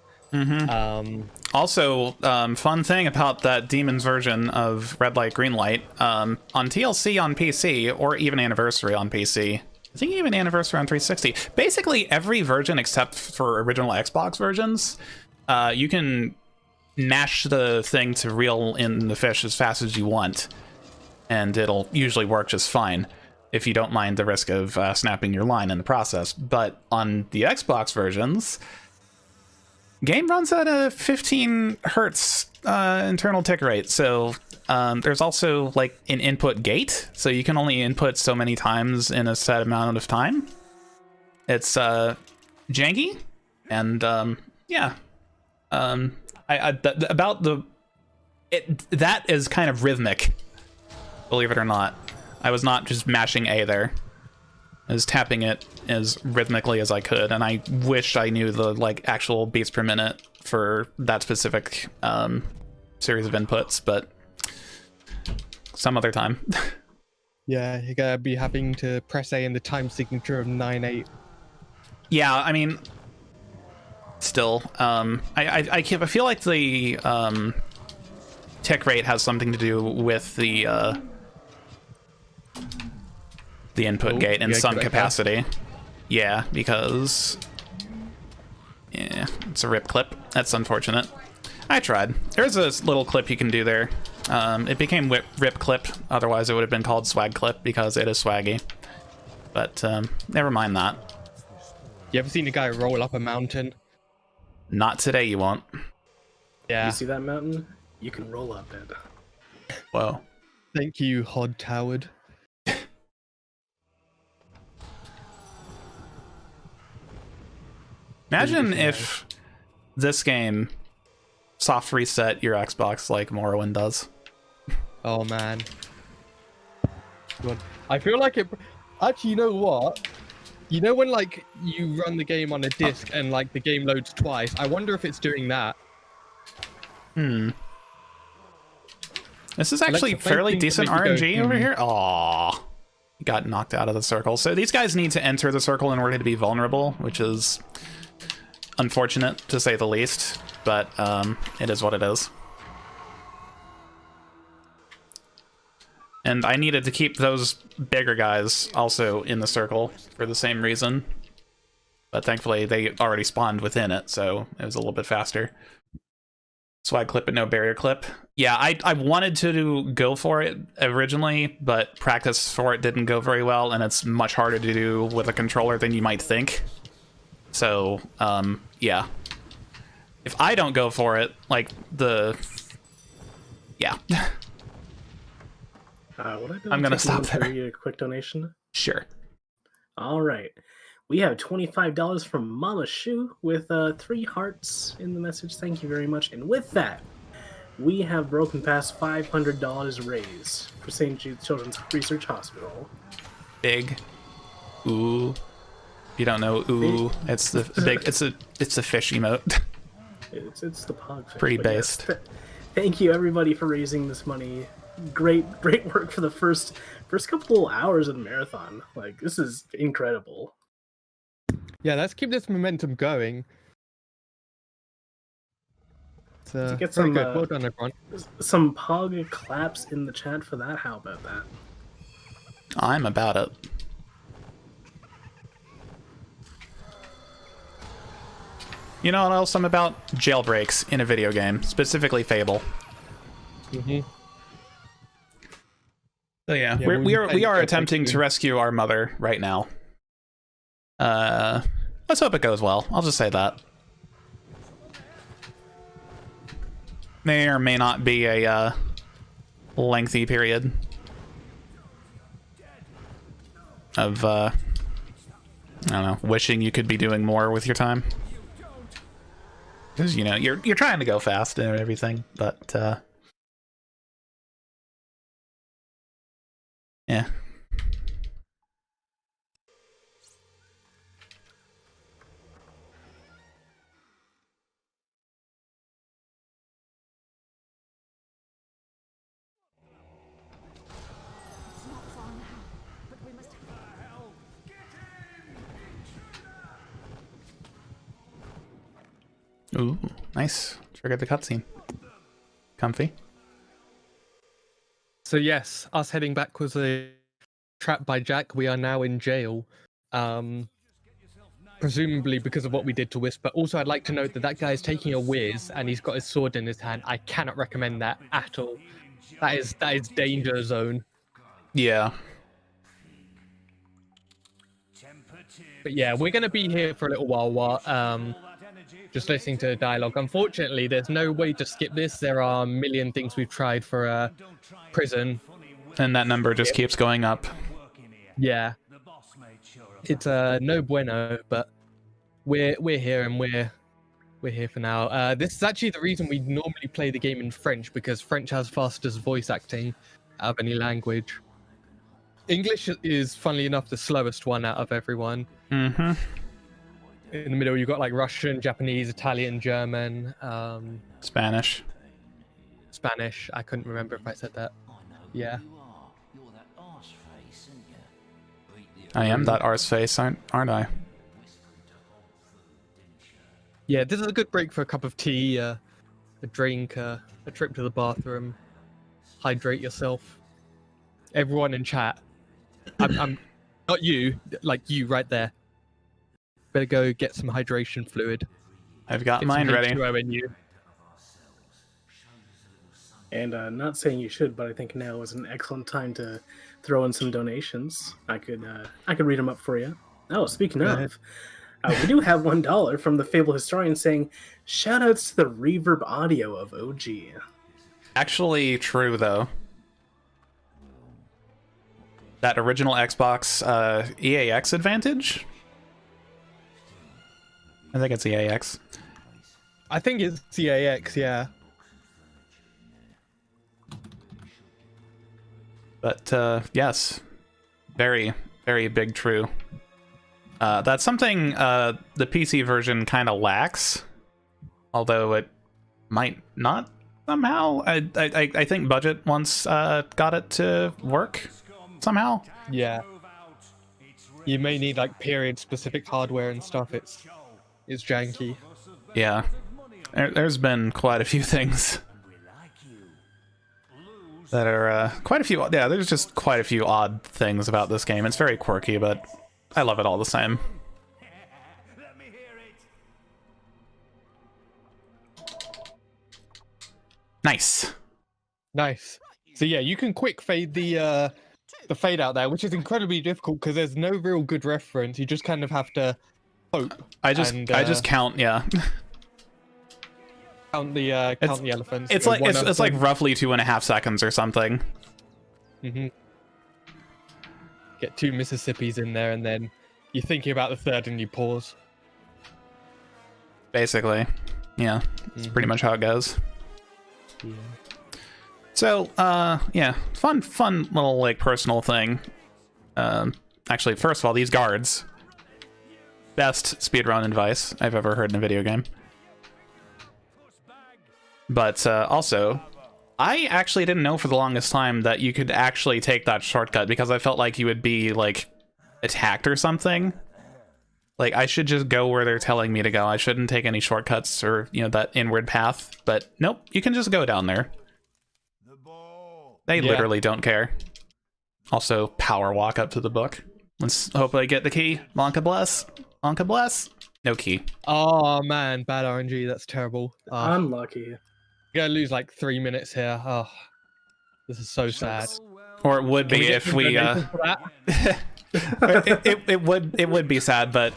Also, fun thing about that demon's version of red light, green light, on TLC on PC, or even Anniversary on PC, I think even Anniversary on 360, basically every version except for original Xbox versions, you can mash the thing to reel in the fish as fast as you want, and it'll usually work just fine if you don't mind the risk of snapping your line in the process. But on the Xbox versions, game runs at a 15 hertz internal tick rate, so there's also like an input gate, so you can only input so many times in a set amount of time. It's janky, and yeah, that is kind of rhythmic, believe it or not. I was not just mashing A there. I was tapping it as rhythmically as I could, and I wish I knew the like actual beats per minute for that specific series of inputs, but some other time. Yeah, you're gonna be having to press A in the time signature of 9/8. Yeah, I mean, still, I feel like the tick rate has something to do with the input gate in some capacity. Yeah, because yeah, it's a rip clip. That's unfortunate. I tried. There's a little clip you can do there. It became rip clip, otherwise it would have been called swag clip because it is swaggy. But never mind that. You ever seen a guy roll up a mountain? Not today, you won't. Yeah. You see that mountain? You can roll up it. Whoa. Thank you, Hod Toward. Imagine if this game soft reset your Xbox like Morrowind does. Oh man. God. I feel like it. Actually, you know what? You know when like you run the game on a disc and like the game loads twice? I wonder if it's doing that. This is actually Alexa, fairly thank you decent for making RNG over here. Aww. Got knocked out of the circle. So these guys need to enter the circle in order to be vulnerable, which is unfortunate to say the least, but it is what it is. And I needed to keep those bigger guys also in the circle for the same reason. But thankfully they already spawned within it, so it was a little bit faster. Swag clip but no barrier clip. Yeah, I wanted to go for it originally, but practice for it didn't go very well, and it's much harder to do with a controller than you might think. So, yeah. If I don't go for it, like, yeah. I'm gonna stop there. A quick donation? Sure. All right. We have $25 from Mama Shu with 3 hearts in the message. Thank you very much. And with that, we have broken past $500 raised for St. Jude's Children's Research Hospital. Big. Ooh. If you don't know, ooh, it's the big. It's a fish emote. It's the pog fish. Pretty based. Yes. Thank you everybody for raising this money. Great work for the first couple hours of the marathon. Like, this is incredible. Yeah, let's keep this momentum going. To get very some good. Well done, everyone. Some pog claps in the chat for that. How about that? I'm about it. You know what else I'm about? Jailbreaks in a video game, specifically Fable. So yeah, we are attempting to rescue our mother right now. Let's hope it goes well. I'll just say that. May or may not be a lengthy period of I don't know, wishing you could be doing more with your time. Because, you know, you're trying to go fast and everything, but yeah. Ooh, nice. Triggered the cutscene. Comfy. So yes, us heading back was a trapped by Jack. We are now in jail. Presumably because of what we did to Wisp. But also I'd like to note that that guy is taking a whiz and he's got his sword in his hand. I cannot recommend that at all. That is danger zone. Yeah. But yeah, we're gonna be here for a little while just listening to the dialogue. Unfortunately, there's no way to skip this. There are a million things we've tried for prison. And that number just keeps going up. Yeah. It's no bueno, but we're here and we're here for now. This is actually the reason we normally play the game in French, because French has fastest voice acting out of any language. English is, funnily enough, the slowest one out of everyone. Mm-hmm. In the middle, you've got like Russian, Japanese, Italian, German, Spanish. Spanish. I couldn't remember if I said that. Yeah. I am that arse face, aren't I? Yeah, this is a good break for a cup of tea, a drink, a trip to the bathroom. Hydrate yourself. Everyone in chat. I'm not you, like you right there. Better go get some hydration fluid. I've got Get mine some ready. H2O in you. And not saying you should, but I think now is an excellent time to throw in some donations. I could read them up for you. Oh, speaking of, we do have $1 from the Fable historian saying, "Shoutouts to the reverb audio of OG." Actually, true though. That original Xbox EAX advantage. I think it's EAX. I think it's CAX, yeah. But yes, very, very big true. That's something the PC version kind of lacks, although it might not somehow. I think Budget once got it to work somehow. Yeah. You may need like period-specific hardware and stuff. It's janky. Yeah, there's been quite a few things that are quite a few. Yeah, there's just quite a few odd things about this game. It's very quirky, but I love it all the same. Nice. Nice. So yeah, you can quick fade the fade out there, which is incredibly difficult because there's no real good reference. You just kind of have to hope. I just count, yeah. Count the elephants. It's like roughly 2.5 seconds or something. Mm-hmm. Get 2 Mississippis in there, and then you're thinking about the third, and you pause. Basically, yeah, it's pretty much how it goes. Yeah. So, yeah, fun little like personal thing. Actually, first of all, these guards, best speedrun advice I've ever heard in a video game. But also, I actually didn't know for the longest time that you could actually take that shortcut, because I felt like you would be like attacked or something. Like, I should just go where they're telling me to go. I shouldn't take any shortcuts or, you know, that inward path. But nope, you can just go down there. They literally don't care. Also, power walk up to the book. Let's hope I get the key. Monka bless. Monka bless. No key. Oh man, bad RNG. That's terrible. Unlucky. You're gonna lose like 3 minutes here. Oh, this is so sad. Or it would Can be we get if some we donations for that? it would be sad, but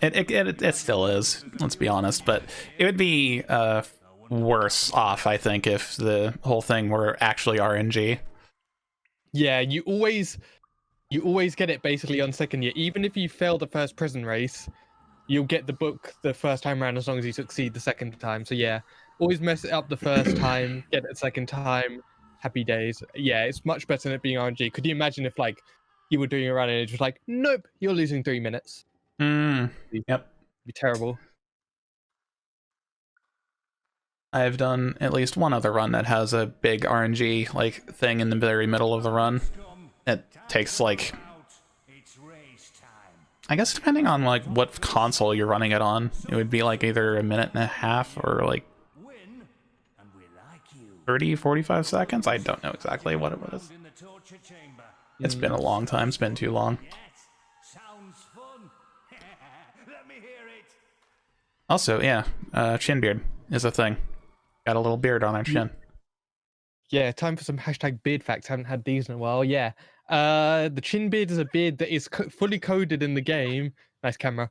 it still is. Let's be honest. But it would be worse off, I think, if the whole thing were actually RNG. Yeah, you always get it basically on second year. Even if you fail the first prison race, you'll get the book the first time around as long as you succeed the second time. So yeah, always mess it up the first time, get it the second time. Happy days. Yeah, it's much better than it being RNG. Could you imagine if like you were doing a run and it was like, nope, you're losing 3 minutes? Yep. It'd be terrible. I've done at least one other run that has a big RNG like thing in the very middle of the run. It takes like, I guess depending on like what console you're running it on, it would be like either a minute and a half or like 30, 45 seconds. I don't know exactly what it was. It's been a long time. It's been too long. Also, yeah, chin beard is a thing. Got a little beard on our chin. Yeah, time for some hashtag beard facts. Haven't had these in a while. Yeah. The chin beard is a beard that is fully coded in the game. Nice camera.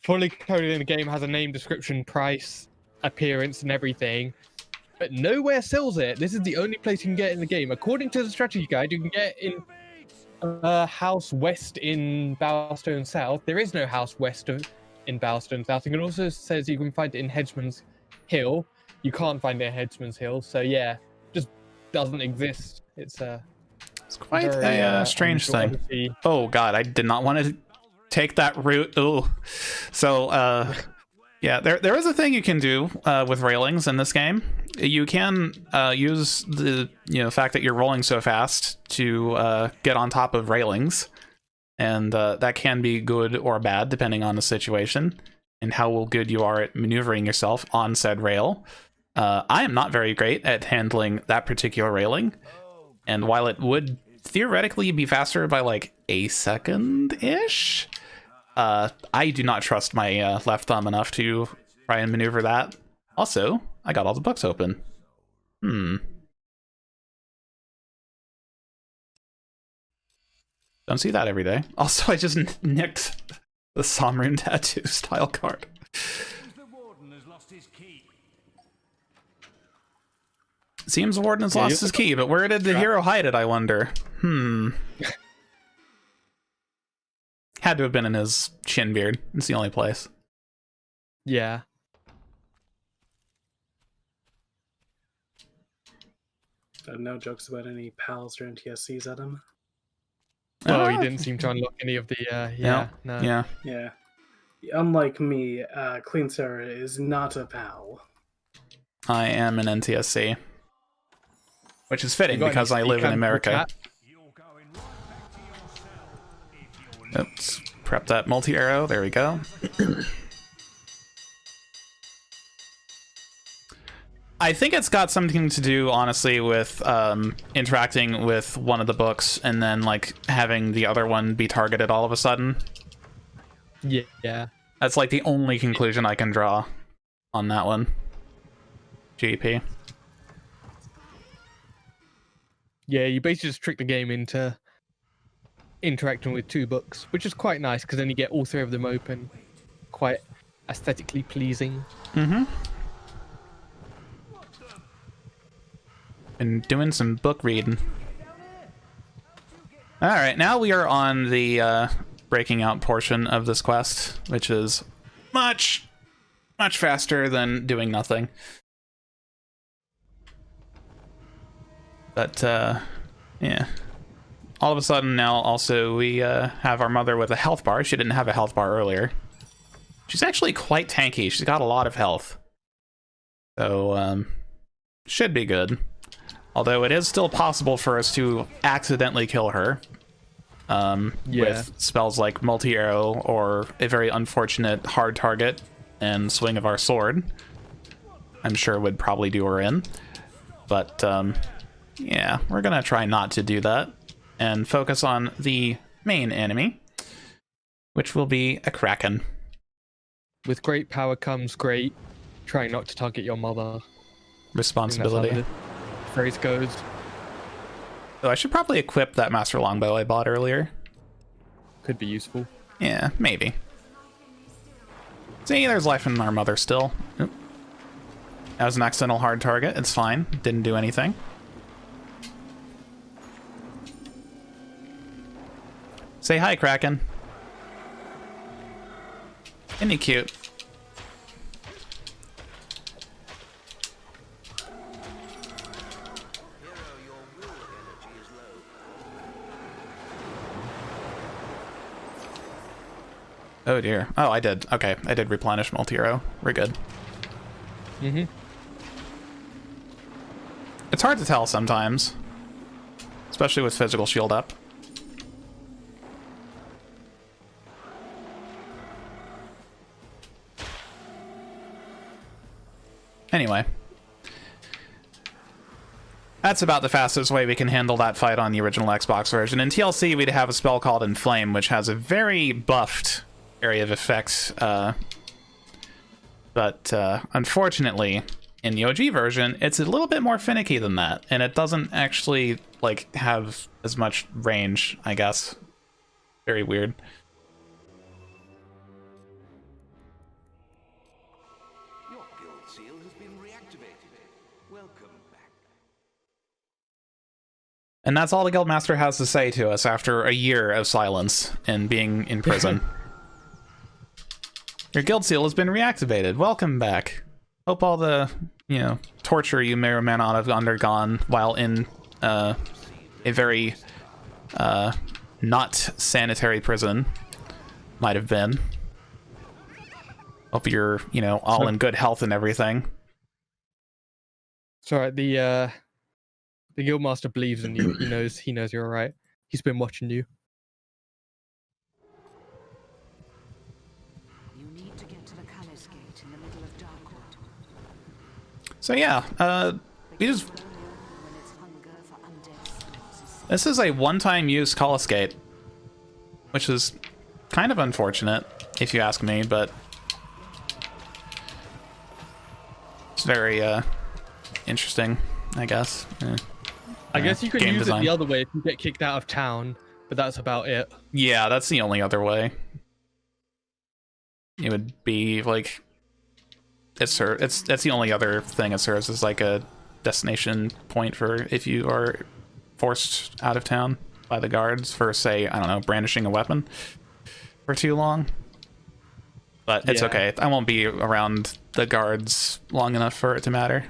Fully coded in the game, has a name, description, price, appearance, and everything. But nowhere sells it. This is the only place you can get it in the game. According to the strategy guide, you can get it in House West in Bowerstone South. There is no House West in Bowerstone South. It also says you can find it in Hedgeman's Hill. You can't find it in Hedgeman's Hill. So yeah, just doesn't exist. It's quite a strange thing. Oh god, I did not want to take that route. Ooh. So yeah, there is a thing you can do with railings in this game. You can use the fact that you're rolling so fast to get on top of railings, and that can be good or bad depending on the situation and how good you are at maneuvering yourself on said rail. I am not very great at handling that particular railing, and while it would theoretically be faster by like a second-ish, I do not trust my left thumb enough to try and maneuver that. Also, I got all the books open. Don't see that every day. Also, I just nicked the Somrune tattoo style card. Seems the warden has lost his key, but where did the hero hide it, I wonder? Had to have been in his chin beard. It's the only place. Yeah. No jokes about any pals or NTSCs at him. Oh, he didn't seem to unlock any of the. No. No. Yeah. Unlike me, CleanSera is not a pal. I am an NTSC. Which is fitting because I live in America. Oops. Prep that multi-arrow. There we go. I think it's got something to do, honestly, with interacting with one of the books and then, like, having the other one be targeted all of a sudden. Yeah. That's, like, the only conclusion I can draw on that one. GP. Yeah, you basically just trick the game into interacting with two books, which is quite nice because then you get all three of them open. Quite aesthetically pleasing. Been doing some book reading. Alright, now we are on the breaking out portion of this quest, which is much faster than doing nothing. But, yeah. All of a sudden now, also, we have our mother with a health bar. She didn't have a health bar earlier. She's actually quite tanky. She's got a lot of health. So, should be good. Although it is still possible for us to accidentally kill her. With spells like multi-arrow or a very unfortunate hard target and swing of our sword. I'm sure would probably do her in. But, yeah, we're gonna try not to do that and focus on the main enemy, which will be a Kraken. with great power comes great trying not to target your mother. I think that's how Responsibility. the phrase goes. So I should probably equip that Master Longbow I bought earlier. Could be useful. Yeah, maybe. See, there's life in our mother still. Oop. That was an accidental hard target. It's fine. Didn't do anything. Say hi, Kraken. Isn't he cute? Oh dear. Oh, I did. Okay, I did replenish multi-hero. We're good. Mm-hmm. It's hard to tell sometimes. Especially with physical shield up. Anyway. That's about the fastest way we can handle that fight on the original Xbox version. In TLC, we'd have a spell called Inflame, which has a very buffed area of effects, but unfortunately, in the OG version, it's a little bit more finicky than that, and it doesn't actually, like, have as much range, I guess. Very weird. Your guild seal has been reactivated. Welcome back. And that's all the Guildmaster has to say to us after a year of silence and being in prison. Your guild seal has been reactivated. Welcome back. Hope all the, you know, torture you may or may not have undergone while in a very not sanitary prison might have been. Hope you're, you know, all in good health and everything. It's alright, the Guildmaster believes in you. He knows you're alright. He's been watching you. You need to get to the Callis Gate in the middle of Darkwood. So yeah, we just... When its hunger for undead spirits is This is a one-time use Coloscate, which is kind of unfortunate, if you ask me, but it's very interesting, I guess. I guess you can game use design. it the other way if you get kicked out of town, but that's about it. Yeah, that's the only other way. It would be like that's the only other thing it serves as like a destination point for if you are forced out of town by the guards for, say, I don't know, brandishing a weapon for too long. But it's Yeah. okay. I won't be around the guards long enough for it to matter.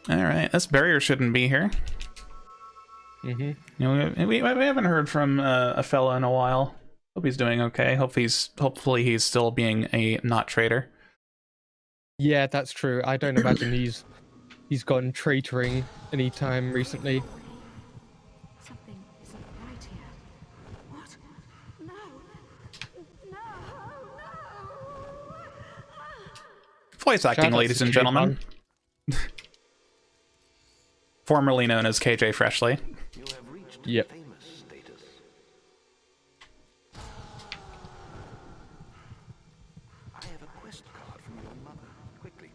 Alright, this barrier shouldn't be here. Mm-hmm. You know, we haven't heard from a fella in a while. Hope he's doing okay. Hopefully he's still being a not traitor. Yeah, that's true. I don't imagine he's gone traitoring anytime recently. something isn't right here. What? No. No. No. Voice acting, Shout out ladies to and Jay gentlemen. Bun. Formerly known as KJ Freshly. You have reached Yep. famous status. I have a quest card from your mother. Quickly,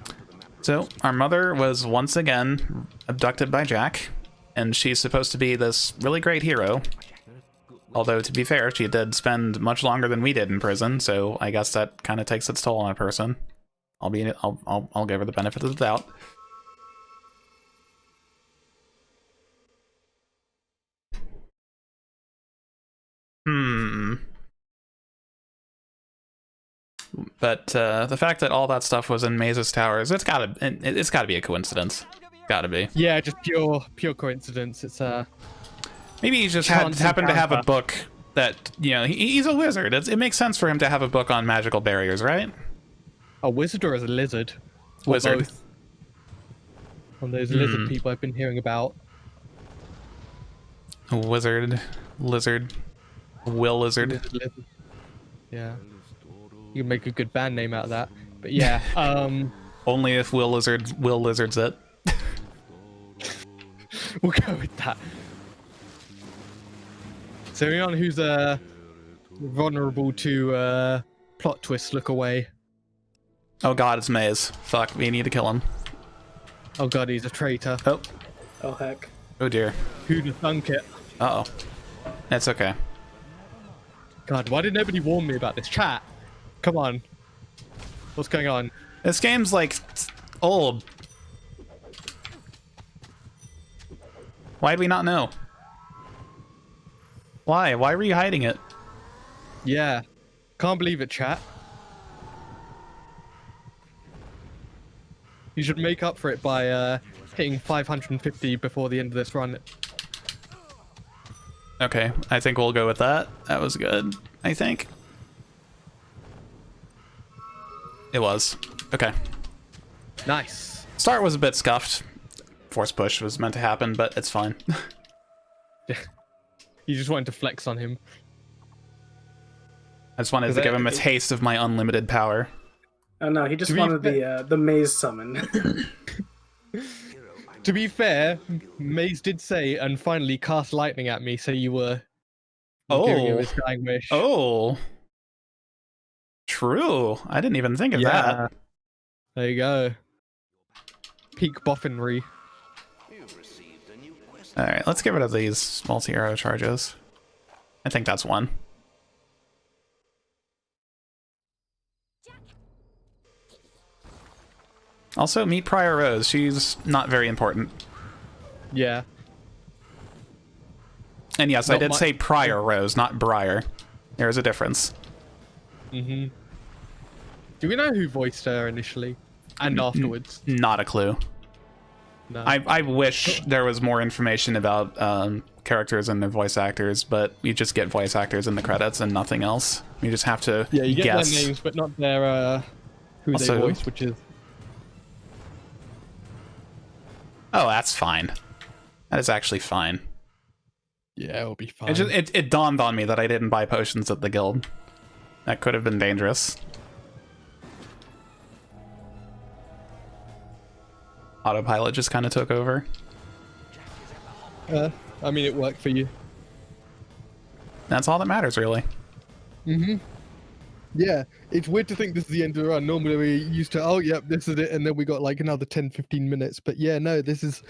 come to the map. So, our mother was once again abducted by Jack, and she's supposed to be this really great hero. Although, to be fair, she did spend much longer than we did in prison, so I guess that kind of takes its toll on a person. I'll give her the benefit of the doubt. But the fact that all that stuff was in Maze's Towers, it's gotta be a coincidence. Gotta be. Yeah, just pure coincidence. It's Maybe he just Chance happened to have a encounter. book that, you know, he's a wizard. It makes sense for him to have a book on magical barriers, right? a wizard or as a lizard. Or Wizard. both. One of those lizard people I've been hearing about. A wizard, lizard, will lizard. Lizard. Yeah. You can make a good band name out of that. But yeah, Only if will lizards it. we'll go with that. So anyone who's vulnerable to plot twists, look away. Oh god, it's Maze. Fuck, we need to kill him. Oh god, he's a traitor. Oh. Oh heck. Oh dear. Who'd have thunk it? Uh-oh. It's okay. God, why did nobody warn me about this? Chat, come on. What's going on? This game's like old. Why'd we not know? Why? Why were you hiding it? Yeah. Can't believe it, chat. You should make up for it by hitting 550 before the end of this run. Okay, I think we'll go with that. That was good, I think. It was. Okay. Nice. Start was a bit scuffed. Force push was meant to happen, but it's fine. You just wanted to flex on him. I just wanted to give him a taste of my unlimited power. Oh no, he just wanted the maze summon. To be fair, Maze did say, and finally cast lightning at me, so you were giving him his dying wish. Oh. True. I didn't even think of that. There you go. Peak boffinry. Alright, let's get rid of these multi-arrow charges. I think that's one. Also, meet Prior Rose. She's not very important. Yeah. And yes, I did say Prior Rose, not Briar. There's a difference. Mm-hmm. Do we know who voiced her initially? And afterwards? Not a clue. No. I wish there was more information about characters and their voice actors, but you just get voice actors in the credits and nothing else. You just have to you get guess. their names, but not their who Also, they voiced, which is... Oh, that's fine. That is actually fine. Yeah, it'll be fine. It dawned on me that I didn't buy potions at the guild. That could have been dangerous. Autopilot just kind of took over. I mean, it worked for you. That's all that matters, really. Mm-hmm. Yeah, it's weird to think this is the end of the run. Normally we used to, oh, yep, this is it, and then we got like another 10-15 minutes. But yeah, no, this is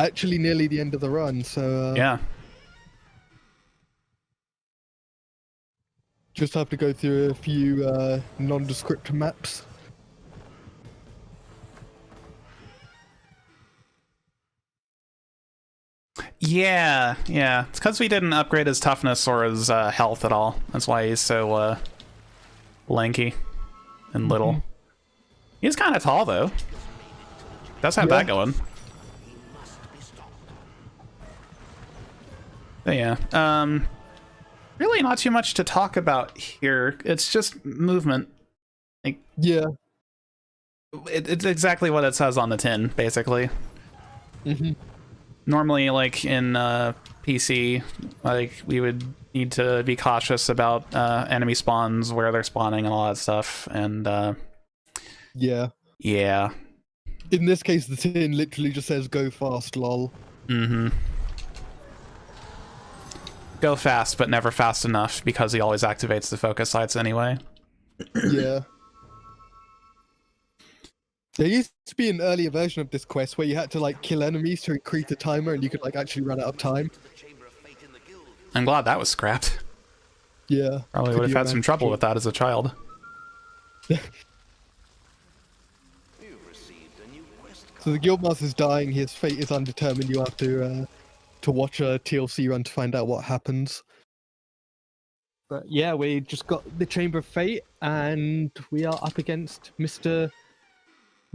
actually nearly the end of the run, so... yeah. Just have to go through a few nondescript maps. Yeah. It's because we didn't upgrade his toughness or his health at all. That's why he's so lanky and little. He's kind of tall, though. Does have that going. But yeah. Really not too much to talk about here. It's just movement. Like, yeah. It's exactly what it says on the tin, basically. Normally, like in PC, like we would need to be cautious about enemy spawns, where they're spawning, and all that stuff. And yeah. In this case, the tin literally just says "Go fast, lol." Go fast, but never fast enough, because he always activates the focus sights anyway. Yeah. There used to be an earlier version of this quest where you had to like kill enemies to increase the timer, and you could like actually run out of time. I'm glad that was scrapped. Yeah. Probably would have had some trouble with that as a child. So the Guildmaster's dying, his fate is undetermined. You have to watch a TLC run to find out what happens. But yeah, we just got the Chamber of Fate, and we are up against Mr.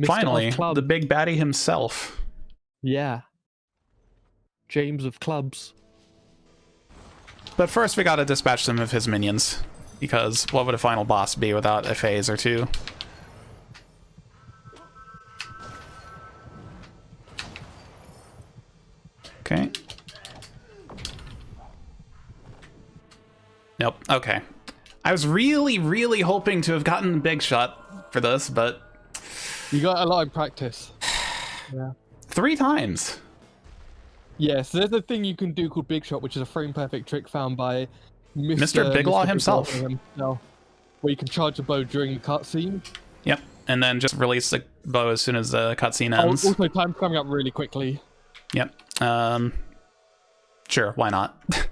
Finally, the big baddie himself. Yeah. James of Clubs. But first we gotta dispatch some of his minions, because what would a final boss be without a phase or two? Okay. Nope, okay. I was really hoping to have gotten a big shot for this, but... You got a lot in practice. Yeah. 3 times. Yes, there's a thing you can do called Big Shot, which is a frame perfect trick found by Mr. Biglaw himself. Where you can charge a bow during the cutscene. Yep, and then just release the bow as soon as the cutscene ends. Also, time's coming up really quickly. Yep. Sure, why not?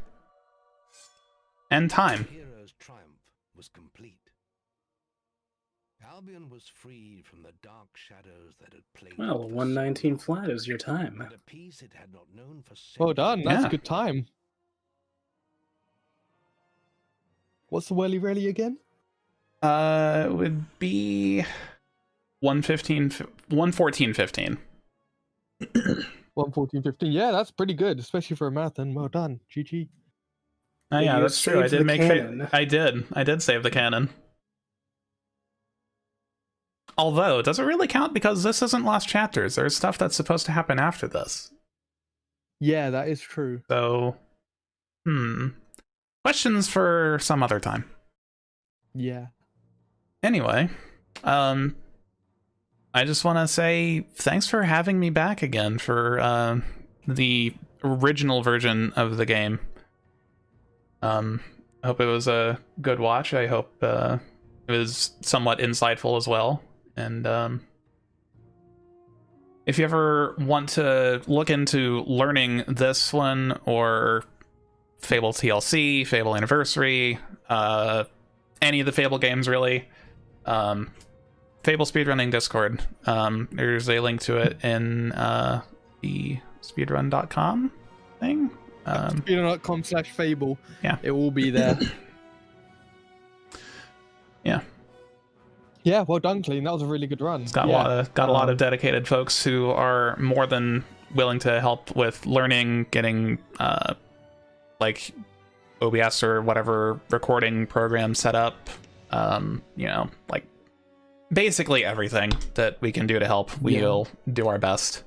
And time. The hero's triumph was complete. Albion was freed from the dark shadows that had plagued Well, it for 119 so flat is your time. long, and a peace it had not known for Well done, centuries. that's Yeah. a good time. What's the whirly rally again? It would be 114.15. 1:14:15. Yeah, that's pretty good, especially for a marathon. Well done, GG. Oh Yeah, yeah, you that's true. I saved did the make cannon. I did save the cannon. Although, does it really count because this isn't Lost Chapters? There's stuff that's supposed to happen after this. Yeah, that is true. So, questions for some other time. Yeah. Anyway, I just want to say thanks for having me back again for the original version of the game. I hope it was a good watch. I hope it was somewhat insightful as well. And if you ever want to look into learning this one or Fable TLC, Fable Anniversary, any of the Fable games really, Fable Speedrunning Discord. There's a link to it in the speedrun.com thing. Speedrun.com/Fable. Yeah. It will be there. Yeah. Yeah, well done, Clean. That was a really good run. It's got a lot of dedicated folks who are more than willing to help with learning, getting like OBS or whatever recording program set up. You know, like basically everything that we can do to help, we'll do our best.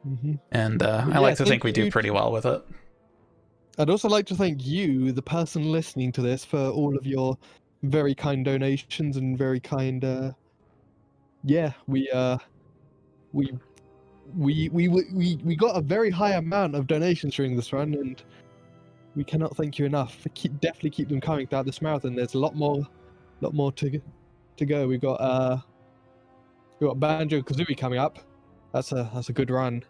Mm-hmm. And I like to think we do pretty well with it. I'd also like to thank you, the person listening to this, for all of your very kind donations and very kind. We got a very high amount of donations during this run, and we cannot thank you enough. Definitely keep them coming throughout this marathon. There's a lot more to go. We got Banjo Kazooie coming up. That's a good run.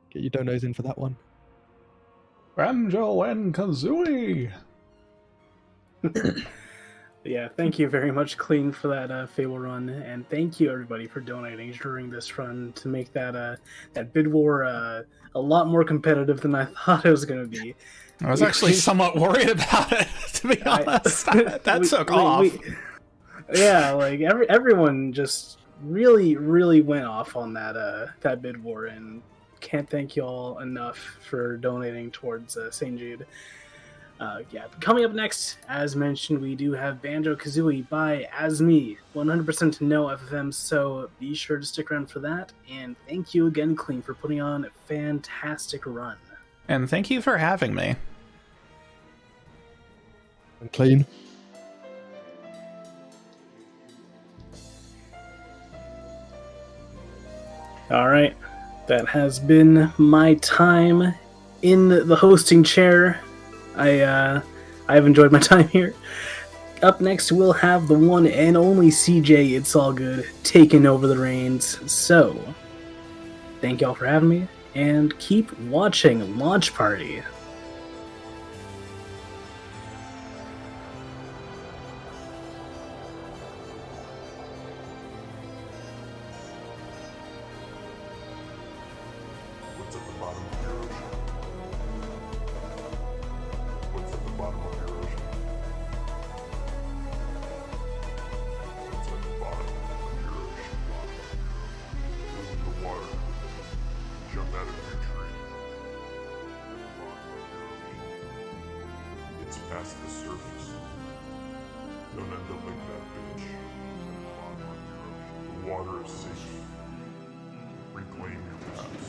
Get your donos in for that one. Banjo and Kazooie. Yeah, thank you very much, Clean, for that Fable run, and thank you everybody for donating during this run to make that bid war a lot more competitive than I thought it was going to be. I was actually somewhat worried about it, to be honest. That took off. Yeah, like everyone just really went off on that bid war, and can't thank you all enough for donating towards St. Jude. Coming up next, as mentioned, we do have Banjo Kazooie by Asme, 100% no FFM, so be sure to stick around for that. And thank you again, Clean, for putting on a fantastic run. And thank you for having me. Clean. Alright, that has been my time in the hosting chair. I've enjoyed my time here. Up next, we'll have the one and only CJ, It's All Good, taking over the reins. So, thank y'all for having me, and keep watching Launch Party. What's at the bottom of your ocean? What's at the bottom of your ocean? What's at the bottom of your ocean? The water. Jump out of your tree. At the bottom of your ocean. It's past the surface. Don't end up like that bitch. At the bottom of your ocean. The water is safe. Reclaim your business.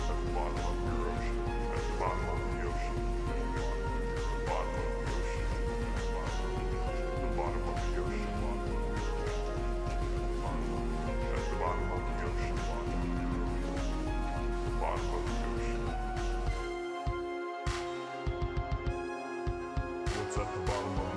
At the bottom of your ocean. At the bottom of the ocean. The bottom of the ocean. The bottom of the ocean. At the bottom of the ocean. at the bottom of